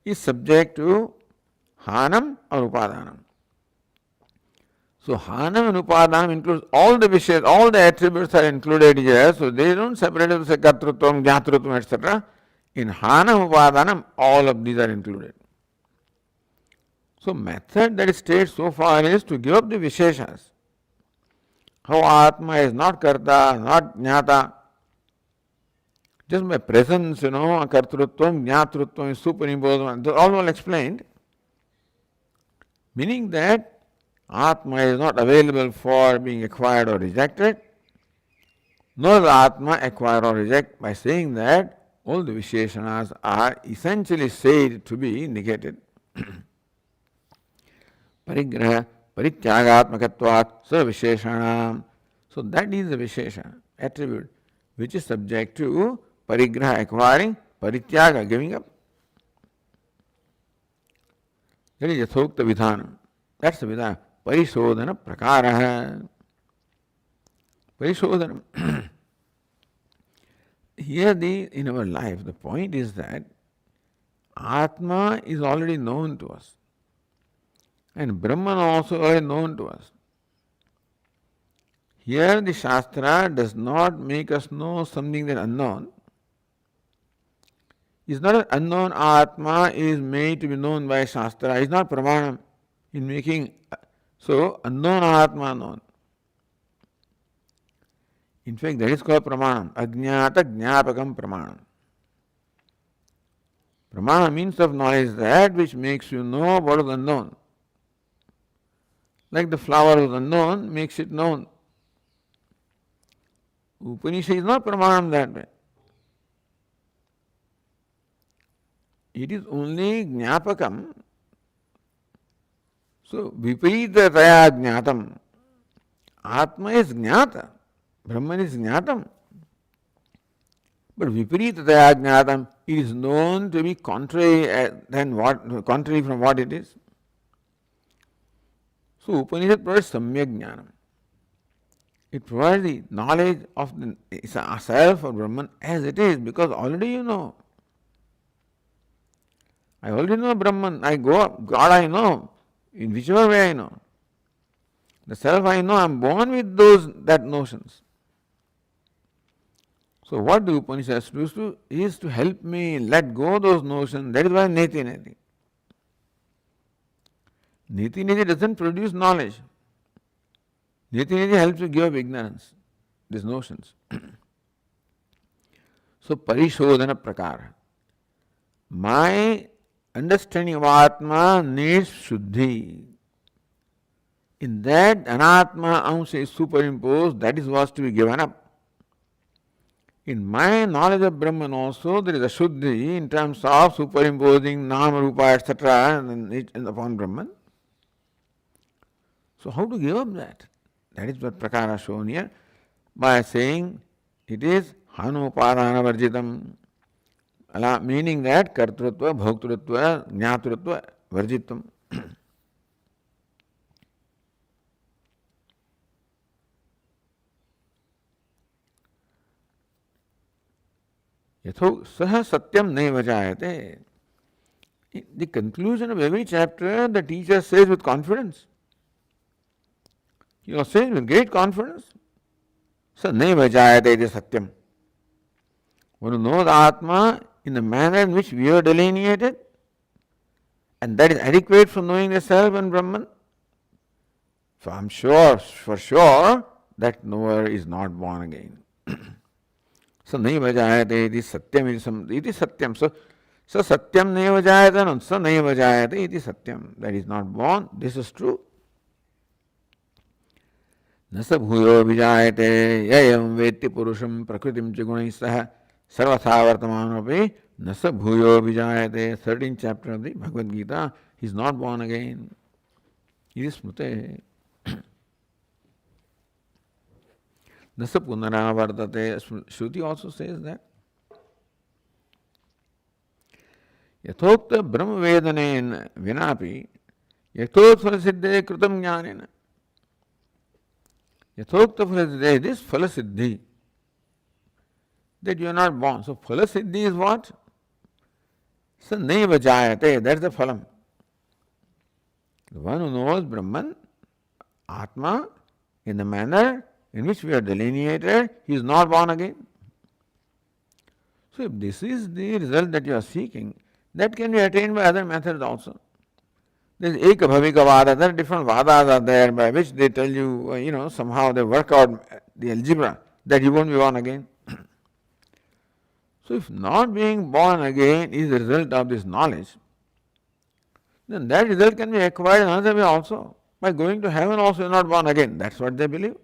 is subject to Hanam or Upadanam. So Hanam and Upadanam includes all the Visheshas, all the attributes are included here, so they don't separate it, say Kartrutvam, Jnatrutvam, etc. In Hanam, Upadanam, all of these are included. So method that is stated so far is to give up the Visheshas. How Atma is not Karta, not Jnata. Just by presence, Kartrutvam, Jnatrutvam is superimposed. All well explained. Meaning that Atma is not available for being acquired or rejected, nor the Atma acquire or reject, by saying that all the Visheshanas are essentially said to be negated. Parigraha, Parityagaatmakatvat, Sarvisheshanam. So that is the Vishesha attribute which is subject to Parigraha, acquiring, Parityaga, giving up. That is Yathokta Vidhanam. That's the Vidhana. Parishodhana Prakaraha. Parishodhanam. Here in our life, the point is that Atma is already known to us. And Brahman also already known to us. Here the Shastra does not make us know something that is unknown. It's not an unknown Atma is made to be known by Shastra. It's not Pramanam in making so unknown Atma known. In fact, that is called Pramanam. Ajñāta Jñāpakam Pramanam. Pramana means of knowledge that which makes you know what is unknown. Like the flower is unknown makes it known. Upanishad is not Pramanam that way. It is only Jñāpakam. So, Viparitaya Jñātam. Atma is Jñāta. Brahman is Jñātam. But Viparitaya Jñātam is known to be contrary from what it is. So Upanishad provides Samyak Jnanam. It provides the knowledge of the self or Brahman as it is, because already you know. I already know Brahman. I go up. God I know. In whichever way I know. The self I know. I am born with that notions. So what the Upanishads do is to help me let go those notions. That is why Neti Neti. Neti Neti doesn't produce knowledge. Neti Neti helps you give up ignorance, these notions. So Parishodhana Prakara. My understanding of Atma needs Shuddhi. In that Anatma Amsa is superimposed, that is what's to be given up. In my knowledge of Brahman also, there is a Shuddhi in terms of superimposing Nama, Rupa, etc. upon Brahman. So how to give up that? That is what Prakara shown here by saying it is Hanupadana Varjitam, meaning that Kartrutva, Bhoktrutva, Jnatrutva, Varjitam. Yatho saha satyam naiva jayate. The conclusion of every chapter, the teacher says with confidence. He was saying with great confidence. Sa naiva jayate iti satyam. One who knows Atma in the manner in which we are delineated, and that is adequate for knowing the self and Brahman. So I am sure, for sure, that knower is not born again. So naiva jayate iti satyam iti satyam. So satyam naiva jayate no sa naiva jayate iti satyam. That is not born. This is true. Nasa bhuyo vijayate yayam veti purusham prakritim chagunai saha sarvatha vartamanopi nasa bhuyo vijayate. 13th chapter of the Bhagavad Gita. He is not born again. He is smute. Nasa punaravartate. Shruti also says that. Yathokta brahma vedanen vinapi yathot phalasiddhe krutam jnanena. Yathokta phalasiddhe, this phalasiddhi, that you are not born. So phalasiddhi is what? Sa naiva jayate, that's the phalam. The one who knows Brahman, Atma, in the manner in which we are delineated, he is not born again. So if this is the result that you are seeking, that can be attained by other methods also. There's Ekabhavika Vada, there are different Vadas are there by which they tell you, somehow they work out the algebra that you won't be born again. So if not being born again is the result of this knowledge, then that result can be acquired another way also. By going to heaven also you are not born again. That's what they believe.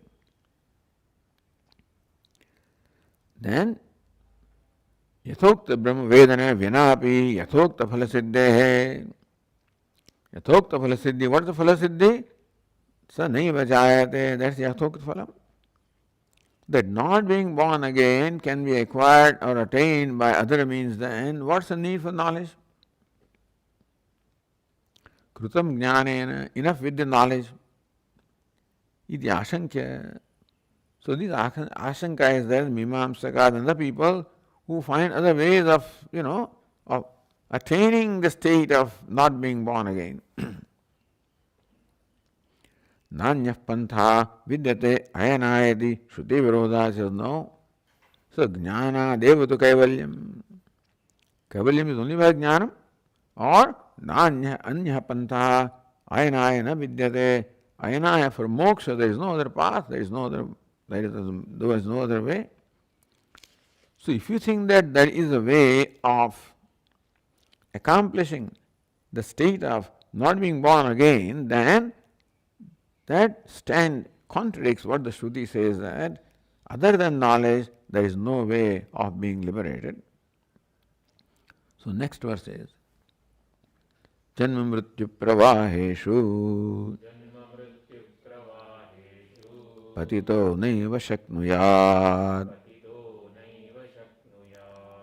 Then Yathokta Brahma Vedana Vinapi Yathokta Phalasiddhe. Yathokta Phalasiddhi. What is the Phalasiddhi? Sa Naiva Jayate. That's Yathokta Phalam. That not being born again can be acquired or attained by other means, then what's the need for knowledge? Krutam jnanena, enough with the knowledge. Iti ashankya. So this ashanka is there, mimamsaka and other people who find other ways of attaining the state of not being born again. Nanyah pantha vidyate ayanayati shruti virodha says no. So jnana devatu kaivalyam. Kaivalyam is only by jnanam. Or nanyah anyah pantha ayanayana vidyate. Ayanaya for moksha, there is no other path, there is no other way. So if you think that there is a way of accomplishing the state of not being born again, then that stand contradicts what the Shruti says, that other than knowledge there is no way of being liberated. So next verse is Janma Mrityu Pravaheshu Patito Naiva Shaknuyat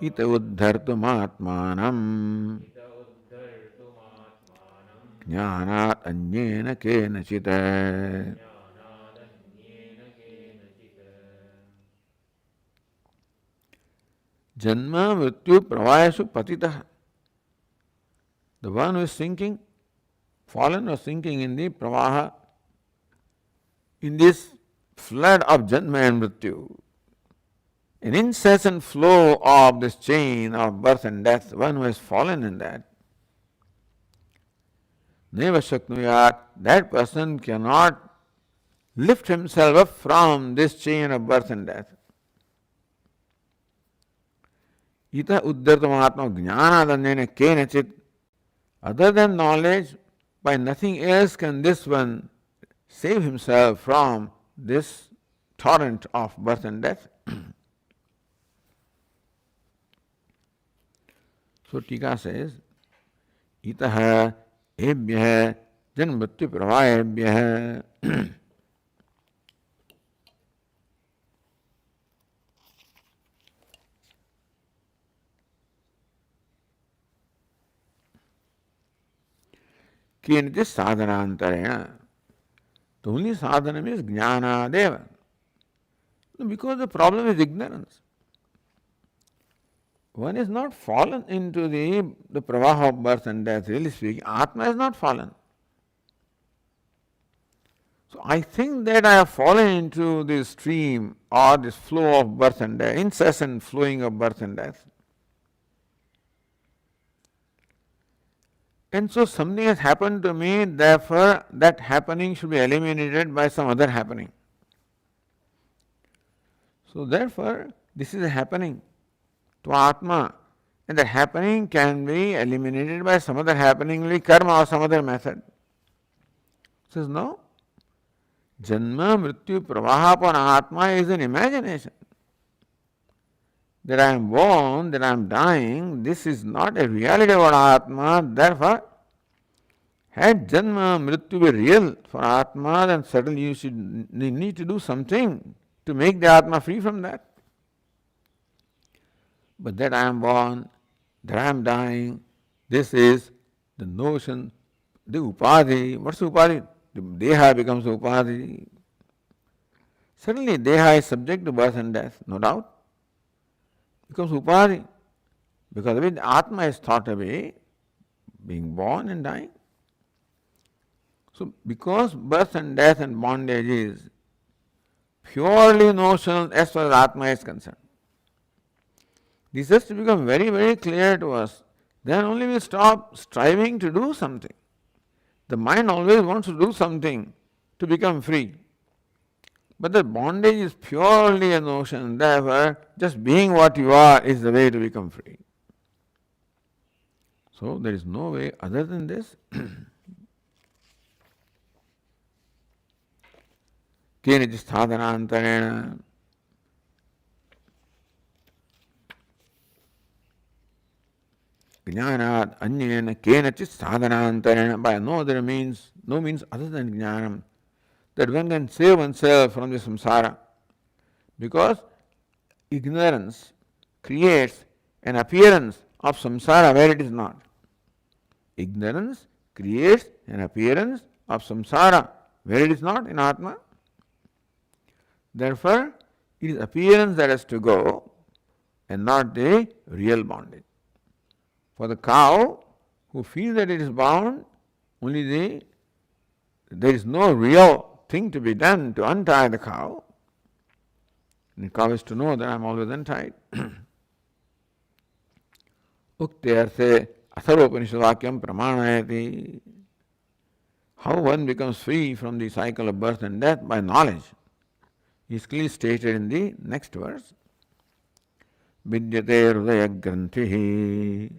Ita Uddhartum Atmanam Jnanat Anyena Kenachita. Janma Mrityu Pravayashu Patitah. The one who is sinking, fallen or sinking in the pravaha, in this flood of Janma and Mrityu, an incessant flow of this chain of birth and death, one who has fallen in that, Neva Shaknuyat, that person cannot lift himself up from this chain of birth and death. Ita Uddhartamatma Jnanadanyena Kenachit. Other than knowledge, by nothing else can this one save himself from this torrent of birth and death. So Tika says, Itaha ebhyah janmrityu pravayebhyah. Keniti sadhanantarena. The only sadhana is jnana deva. Because the problem is ignorance. One is not fallen into the pravaha of birth and death, really speaking. Atma has not fallen. So I think that I have fallen into this stream or this flow of birth and death, incessant flowing of birth and death. And so something has happened to me, therefore that happening should be eliminated by some other happening. So therefore, this is a happening to Atma, and that happening can be eliminated by some other happening, like karma or some other method. Says no. Janma, Mrityu, Pravaha upon Atma is an imagination. That I am born, that I am dying, this is not a reality about Atma. Therefore, had Janma, Mrityu be real for Atma, then certainly you need to do something to make the Atma free from that. But that I am born, that I am dying, this is the notion, the upadhi. What's upadhi? The deha becomes upadhi. Certainly deha is subject to birth and death, no doubt. Becomes upadhi. Because of it, Atma is thought away, being born and dying. So because birth and death and bondage is purely notional as far as Atma is concerned, this has to become very, very clear to us. Then only we stop striving to do something. The mind always wants to do something to become free. But the bondage is purely a notion. Therefore, just being what you are is the way to become free. So there is no way other than this. Kenachit sadhanantarena. Jnanat anyena kenachit sadhanantarena. By no other means, no means other than jnanam. That one can save oneself from the samsara. Because ignorance creates an appearance of samsara where it is not. Ignorance creates an appearance of samsara where it is not in Atma. Therefore, it is appearance that has to go and not the real bondage. For the cow who feels that it is bound, only there is no real thing to be done to untie the cow. And the cow is to know that I am always untied. Ukte arthe atharvopanishad vakyam pramanayati. How one becomes free from the cycle of birth and death? By knowledge. Is clearly stated in the next verse. Vidyate hridaya grantihi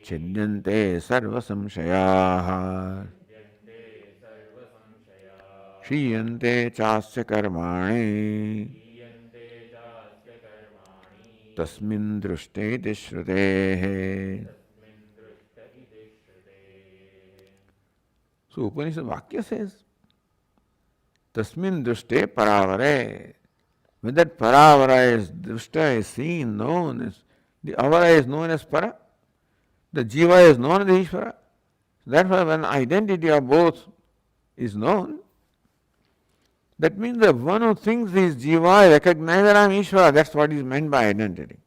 chidyante sarva samshayaha shriyante chasya karmani tasmin drushte iti shrutehe. So Upanishad Vakya says, Tasmin drushte paravare. When that paravara is drushta is seen, known as, the avara is known as para, the jiva is known as Ishvara. Therefore, when identity of both is known, that means that one who thinks he is jiva recognizes that I am Ishvara. That's what is meant by identity.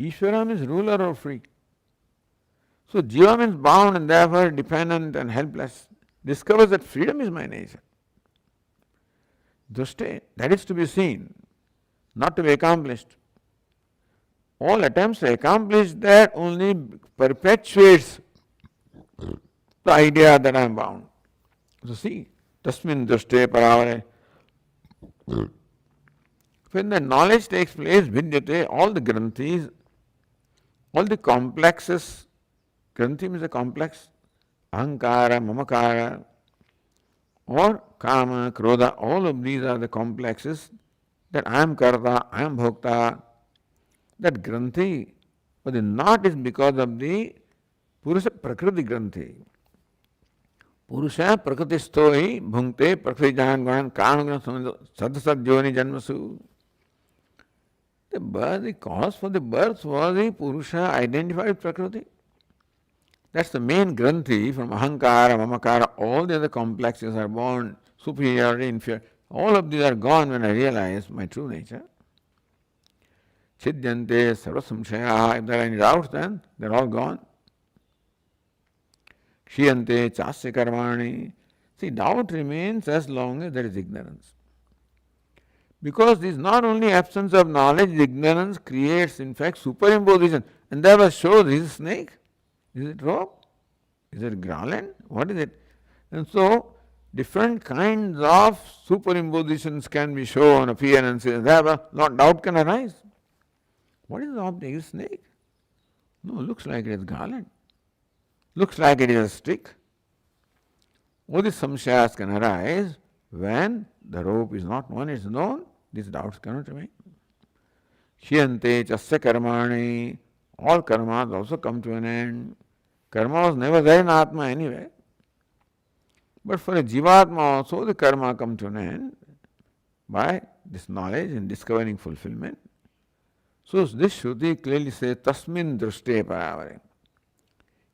Ishvara means ruler or free. So jiva means bound and therefore dependent and helpless. Discovers that freedom is my nature. Drushte, that is to be seen, not to be accomplished. All attempts to accomplish that only perpetuates the idea that I am bound. So see, tasmin drushte paravare. When the knowledge takes place, vidyate, all the granthis, all the complexes, granthi means a complex, ahankara, mamakara, or kama, krodha, all of these are the complexes that I am karta, I am bhokta. That granthi, but the knot is because of the Purusha Prakriti granthi. Purusha Prakritistoi bhunkte Prakriti Jahan Kanagana Sadasad Joni Janmasu. The cause for the birth was the Purusha identified Prakriti. That's the main granthi from ahankara, mamakara, all the other complexes are born, superiority, inferiority. All of these are gone when I realize my true nature. Chidyante sarva samshaya. If there are any doubts, then they're all gone. Kshiyante chasya karmani. See, doubt remains as long as there is ignorance. Because this is not only absence of knowledge, ignorance creates in fact superimposition. And there was shows, is it snake? Is it rope? Is it garland? What is it? And so, different kinds of superimpositions can be shown, appearances, therefore doubt can arise. What is the object? Is it snake? No, looks like it is garland. Looks like it is a stick. All these samshayas can arise when the rope is not known, it is known, these doubts cannot remain. Shiyante chasya karmani. All karmas also come to an end. Karma was never there in Atma anyway. But for a Jivatma also the karma comes to an end by this knowledge and discovering fulfillment. So this Shruti clearly says, Tasmin drushte paravare.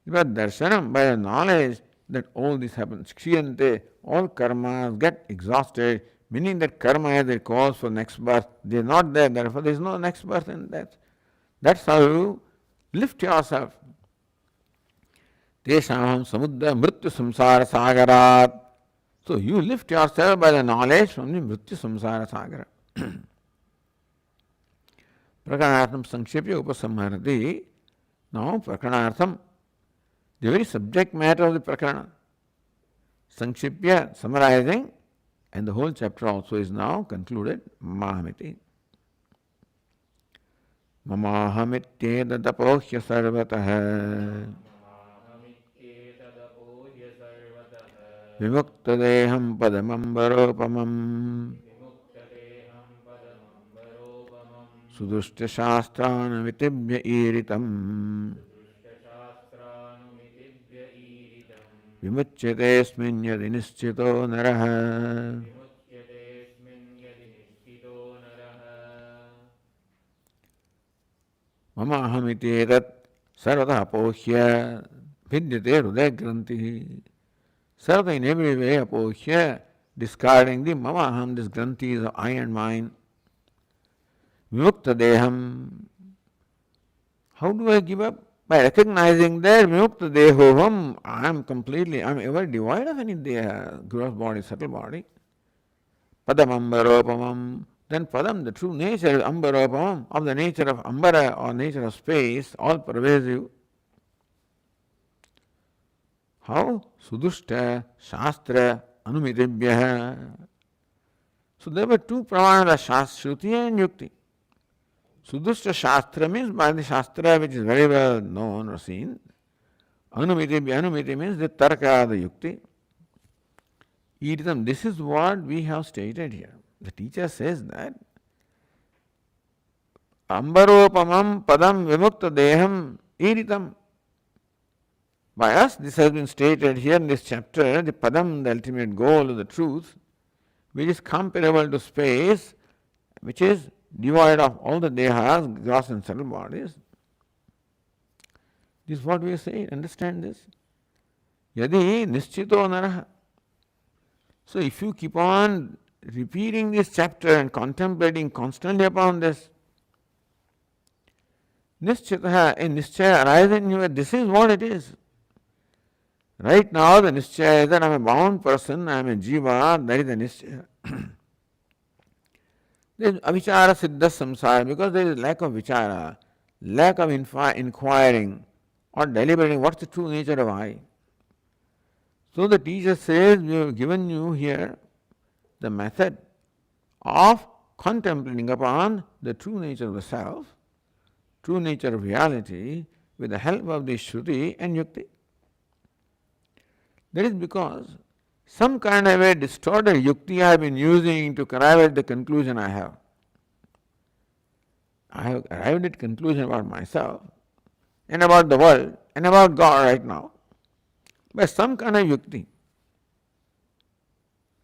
By darshanam, by the knowledge that all this happens, kshiyante, all karmas get exhausted, meaning that karma has a cause for next birth. They are not there, therefore there is no next birth and death. That's how you lift yourself. Tesham samudra mrityu samsara sagarat. So you lift yourself by the knowledge from the mrityu samsara sagara. Prakaranaartham sankshyapya upasamharati. Now prakaranaartham, the very subject matter of the prakarana. Sankshipya, summarizing, and the whole chapter also is now concluded. Mamahamiti. Mamahamityedapohya sarvatah vimuktadeham padamambaropamam sudushta shastranavitibhya iritam vimuchyatesmin yadi nischito naraha. Mama ahamiti etat sarvata apohya vidyate hridaya granti. Sarvata in every way apohya, discarding the mama aham, this granti is of I and mine. Vimukta deham. How do I give up? By recognizing that vimukta dehoham, I am ever devoid of any deha, gross body, subtle body. Padam ambaropamam. Then padam, the true nature is ambaropamam, of the nature of ambara or nature of space, all pervasive. How? Sudushta, Shastra, Anumitibhya. So there were two pramanas, Shruti and Yukti. Sudushta Shastra means by the Shastra which is very well known or seen. Anumiti means the Tarka, the Yukti. Iritam, this is what we have stated here. The teacher says that Ambaropamam padam vimukta deham iritam. By us, this has been stated here in this chapter, the padam, the ultimate goal of the truth, which is comparable to space, which is devoid of all the dehas, gross and subtle bodies. This is what we say. Understand this. Yadi nischito naraha. So if you keep on repeating this chapter and contemplating constantly upon this, nischitaha, a nischaya arises in you that this is what it is. Right now the nischaya is that I am a bound person, I am a jiva, that is the nischaya. There is avichara siddha samsara, because there is lack of vichara, lack of inquiring or deliberating what's the true nature of I. So the teacher says, we have given you here the method of contemplating upon the true nature of the self, true nature of reality, with the help of the Shruti and Yukti. That is because some kind of a distorted Yukti I have been using to arrive at the conclusion I have. I have arrived at conclusion about myself and about the world and about God right now by some kind of Yukti.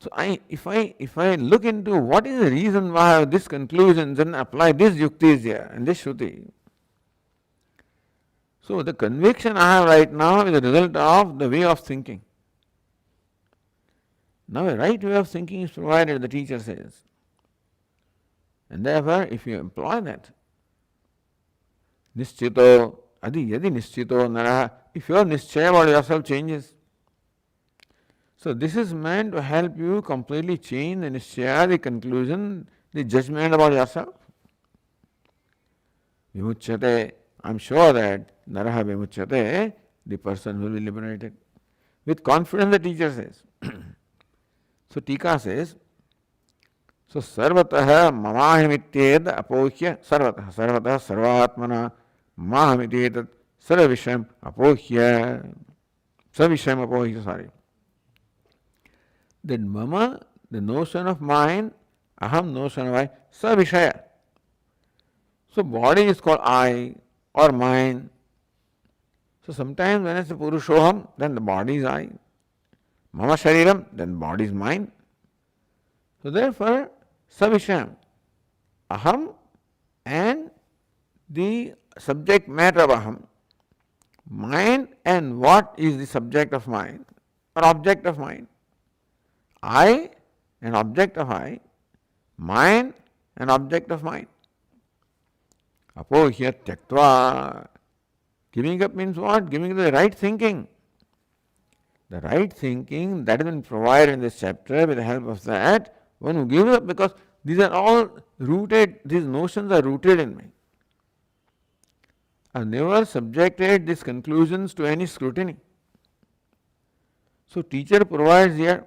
So if I look into what is the reason why I have this conclusion, then apply this Yuktis here and this Shruti. So the conviction I have right now is a result of the way of thinking. Now a right way of thinking is provided, the teacher says. And therefore, if you employ that, nischito, adi yadi nischito naraha, if your nischaya about yourself changes. So this is meant to help you completely change the nischaya, the conclusion, the judgment about yourself. Vimuchyate, I am sure that naraha vimuchyate, the person will be liberated. With confidence the teacher says. So Tika says, so sarvatah mamahimityed apohya sarvatah sarvatmana mamahimityed sarvisham apohya That mama, the notion of mind, aham, notion of I, savishaya. So body is called I or mind. So sometimes when it's a purushoham, then the body is I. Mama shariram, then body is mine. So therefore, savisham, aham and the subject matter of aham, mind and what is the subject of mind or object of mind. I, an object of I, mind, an object of mind. Apohya tyaktva. Giving up means what? Giving up the right thinking. The right thinking that has been provided in this chapter, with the help of that, one who gives up, because these are all rooted, these notions are rooted in me. I have never subjected these conclusions to any scrutiny. So teacher provides here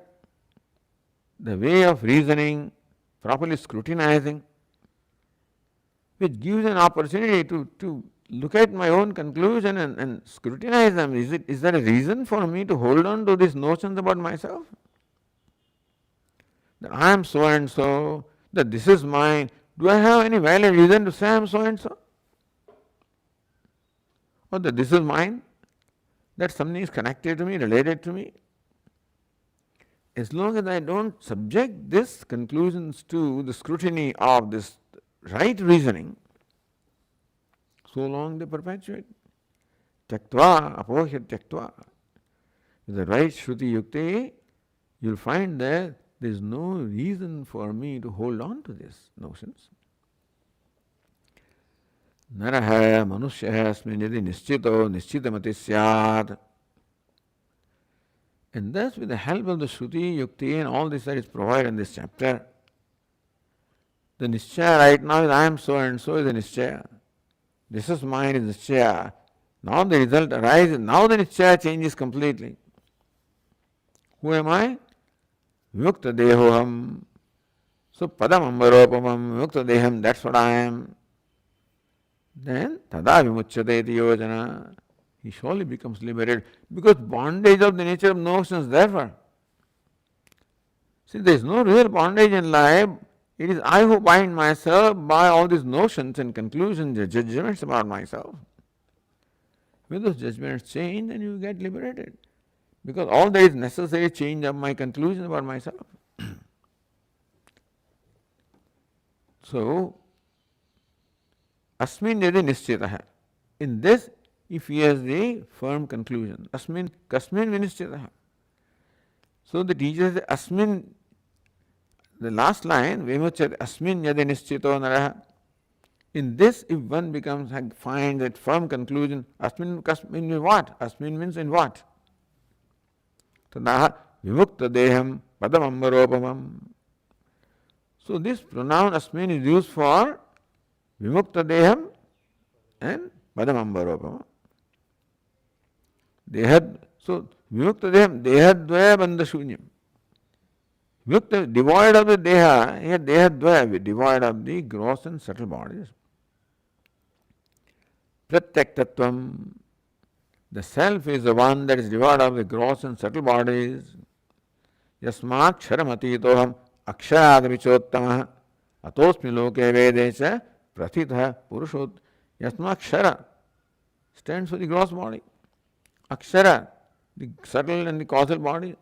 the way of reasoning, properly scrutinizing, which gives an opportunity to look at my own conclusion and scrutinize them. Is there a reason for me to hold on to these notions about myself? That I am so and so, that this is mine. Do I have any valid reason to say I am so and so? Or that this is mine? That something is connected to me, related to me? As long as I don't subject these conclusions to the scrutiny of this right reasoning, so long they perpetuate. Tyaktva, apohya tyaktva. With the right Shruti Yukti, you'll find that there is no reason for me to hold on to these notions. Naraha manushya asmin yadi nischito nischitamati syad. And thus, with the help of the Shruti, Yukti, and all this that is provided in this chapter, the Nischaya right now is I am so and so is a Nischaya. This is mine is Nischaya. Now the result arises, now the Nischaya changes completely. Who am I? Vimukta Dehoham. So Padam Ambaropamam, Vimukta Deham, that's what I am. Then Tada Vimuchyate iti yojana. He surely becomes liberated because bondage of the nature of notions, therefore. See, there is no real bondage in life. It is I who bind myself by all these notions and conclusions, judgments about myself. When those judgments change, then you get liberated. Because all that is necessary change of my conclusion about myself. So, asmin yadi nischitaha. In this, if he has the firm conclusion, asmin kasmin vinischitaha. So the teacher says, asmin, the last line, vimuchyate asmin yadi nischito naraha. In this, if one finds that firm conclusion, asmin kasmin means what? Asmin means in what? Tadaha vimukta deham padam ambaropamam. So this pronoun asmin is used for vimukta deham and padam ambaropamam. So vimukta deham dehadvaya bandha shunyam. Vimukta, devoid of the deha, here dehadvaya, devoid of the gross and subtle bodies. Pratyaktatvam, the self is the one that is devoid of the gross and subtle bodies. Yasmat ksharam akshayad vichottamaha atosmi loke vedecha prathitha purushot. Yasmat kshara stands for the gross body. Akshara, the subtle and the causal body.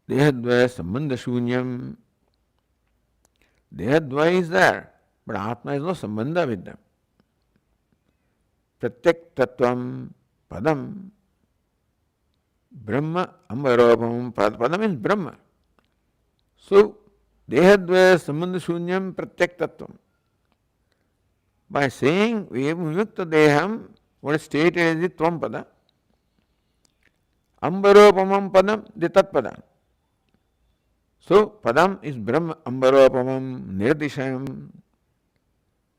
Dehadvaya sambandha shunyam. Dehadvaya is there, but Atma is no sambandha with them. Pratyak tattvam padam Brahma ambaropam. Padam means Brahma. So, dehadvaya sambandha shunyam pratyak tattvam. By saying vimukta deham, what is stated is the tvam pada. Ambaropamam padam, the tat pada. So, padam is Brahma, ambaropamam, nirdishayam.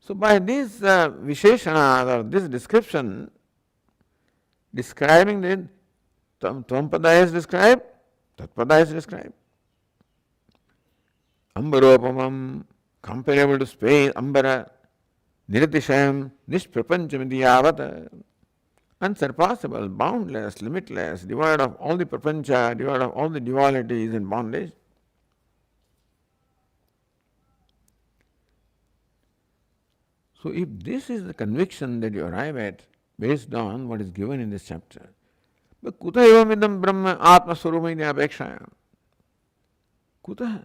So, by this visheshana or this description, describing the tvam pada is described, tat pada is described. Ambaropamam, comparable to space, ambara. Nirdishayam, nishprapanchamiti yavata, unsurpassable, boundless, limitless, devoid of all the prapancha, devoid of all the dualities and bondage. So if this is the conviction that you arrive at based on what is given in this chapter, but kuta evam idam brahma atma swarupaiti apekshayam. Kuta?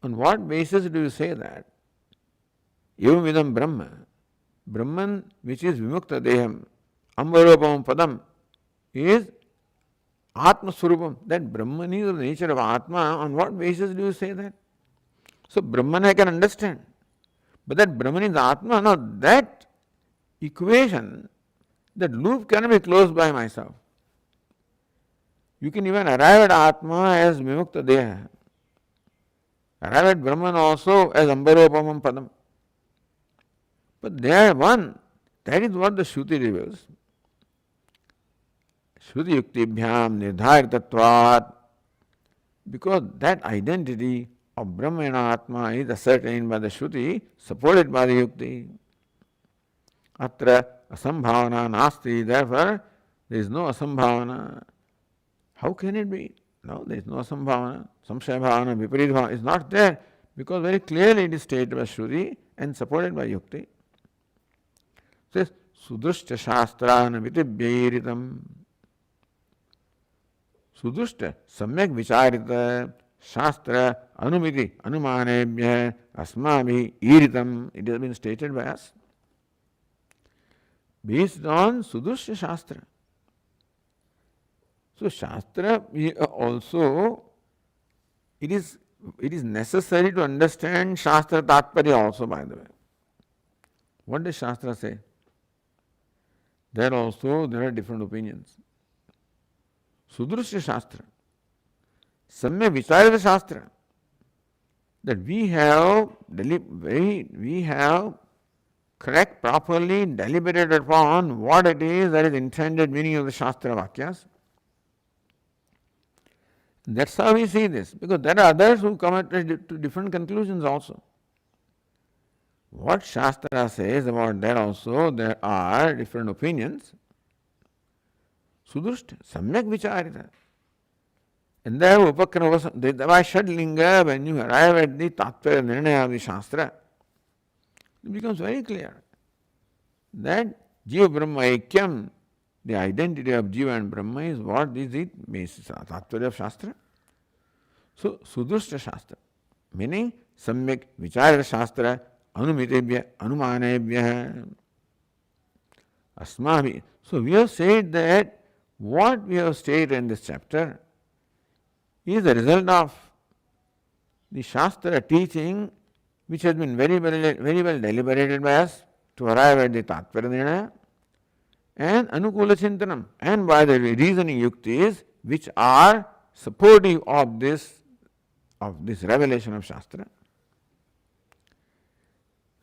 On what basis do you say that? Evam idam Brahma, Brahman which is vimukta deham, ambaropam padam, is Atma Swarupam. That Brahman is of the nature of Atma. On what basis do you say that? So Brahman I can understand. But that Brahman is Atma, now that equation, that loop cannot be closed by myself. You can even arrive at Atma as vimukta deha. Arrive at Brahman also as ambaropamam padam. But they are one. that is what the Shruti reveals. Shruti yuktibhyam nirdharitatvat, because that identity of Brahma and Atma is ascertained by the Shruti, supported by the Yukti. Atra asambhavana nasti, therefore there is no asambhavana. How can it be? No, there is no asambhavana. Samshaya bhavana, viparit bhavana is not there, because very clearly it is stated by Shruti and supported by Yukti. It says, Sudrushta shastrana vitibhyiritam. Sudrushta, samyak vicharita, shastra, anumiti, anumanebhya, asmabhi, iritam. It has been stated by us. Based on Sudrushta Shastra. So Shastra also, it is necessary to understand Shastra Tatparya also, by the way. What does Shastra say? There also there are different opinions. Sudrushya Shastra, Samya Vicharita Shastra, that we have correct, properly deliberated upon what it is that is intended meaning of the Shastra Vakyas. That's how we see this, because there are others who come to different conclusions also. What Shastra says about that also, there are different opinions. Sudrushta, Samyak Vicharita. And there, by Shadlinga, when you arrive at the Tattva Nirnaya of the Shastra, it becomes very clear that Jiva Brahma Aikyam, the identity of Jiva and Brahma, is what is the basis of Tattva of Shastra. So, Sudrushta Shastra, meaning Samyak Vicharita Shastra, Anumitebhya, Anumanebhya, Asmabhi. So, we have said that what we have stated in this chapter is the result of the Shastra teaching, which has been very well deliberated by us to arrive at the Tatpara Nirnaya, and Anukula Chintanam, and by the reasoning yuktis which are supportive of this revelation of Shastra.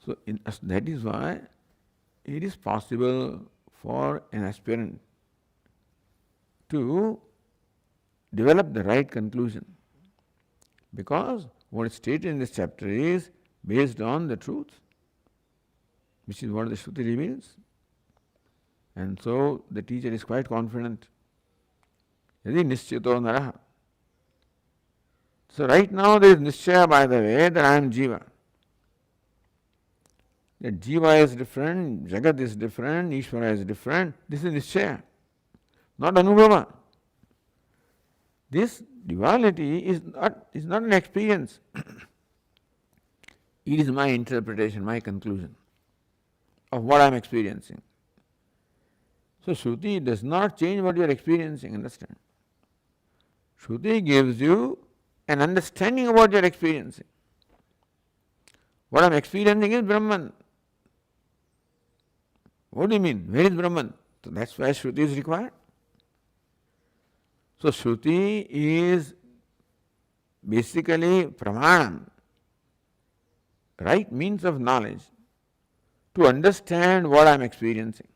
So that is why it is possible for an aspirant to develop the right conclusion, because what is stated in this chapter is based on the truth, which is what the Shruti reveals. And so the teacher is quite confident. Yadi nischito naraha. So right now there is nischaya, by the way, that I am Jiva. That Jiva is different, Jagat is different, Ishvara is different. This is nischaya, not anubhava. This duality is not an experience. It is my interpretation, my conclusion of what I am experiencing. So Shruti does not change what you are experiencing, understand? Shruti gives you an understanding of what you are experiencing. What I am experiencing is Brahman. What do you mean? Where is Brahman? So that's why Shruti is required. So Shruti is basically pramanam, right means of knowledge to understand what I am experiencing.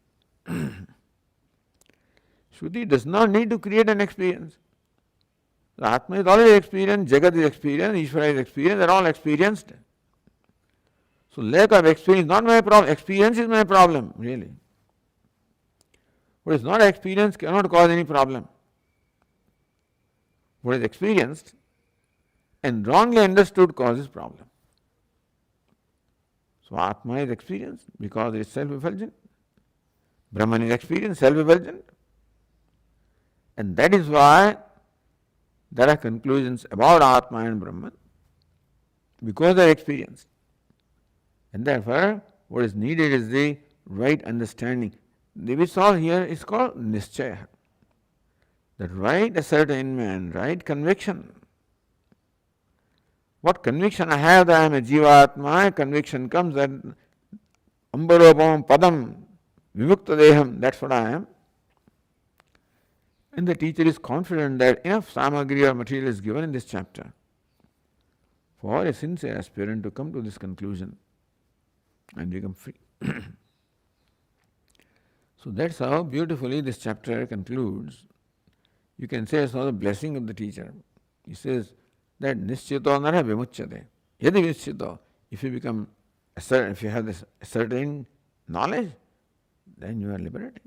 Shruti does not need to create an experience. The Atma is already experienced, Jagat is experienced, Ishvara is experienced, they are all experienced. So lack of experience is not my problem, experience is my problem, really. What is not experienced cannot cause any problem. What is experienced and wrongly understood causes problem. So Atma is experienced because it is self-effulgent. Brahman is experienced, self-effulgent. And that is why there are conclusions about Atma and Brahman, because they are experienced. And therefore, what is needed is the right understanding. Which all here is called nischaya. That right ascertainment, right conviction. What conviction I have that I am a Jivatma, conviction comes that Ambaropam Padam Vimukta Deham, that's what I am. And the teacher is confident that enough samagri or material is given in this chapter for a sincere aspirant to come to this conclusion and become free. So that's how beautifully this chapter concludes. You can say it's not the blessing of the teacher. He says that nischito nara vimuchyate. Yadi nischito. If you become if you have this certain knowledge, then you are liberated.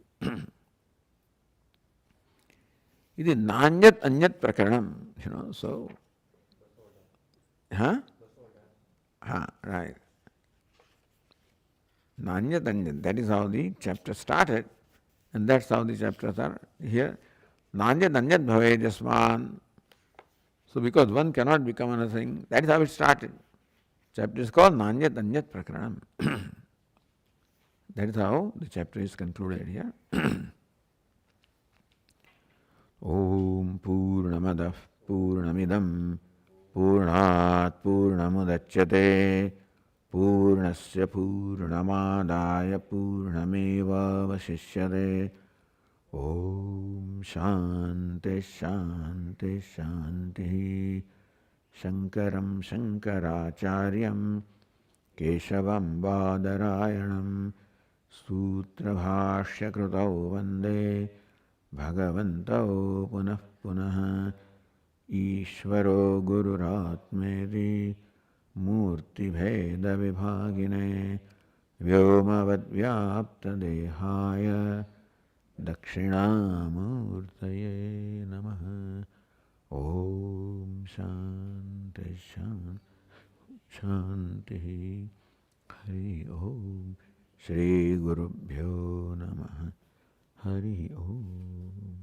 It is nanyat anyat prakaranam, so, huh? Right. Nanyat anyat, that is how the chapter started, and that's how the chapters are here. Nanyat anyat bhave jasman. So because one cannot become another thing, that is how it started. Chapter is called Nanyat Anyat Prakaranam. That is how the chapter is concluded here. Om Purnamadah Purnamidam Purnat Purnamudachyate Purnasya Purnamadaya Purnameva Vasishyate Om Shanti Shanti Shanti Shankaram Shankaracharyam Keshavam Badarayanam Sutrabhashya Krutau Vande Bhagavantau Punah Punah Ishvaro Gururatmedi Murti Bheda Vibhagine Vyomavad Vyapta Dehaya Dakshinamurtaye Namaha Om Shanti Shanti Shanti Hari Om Shri Gurubhyo Namaha Hari Om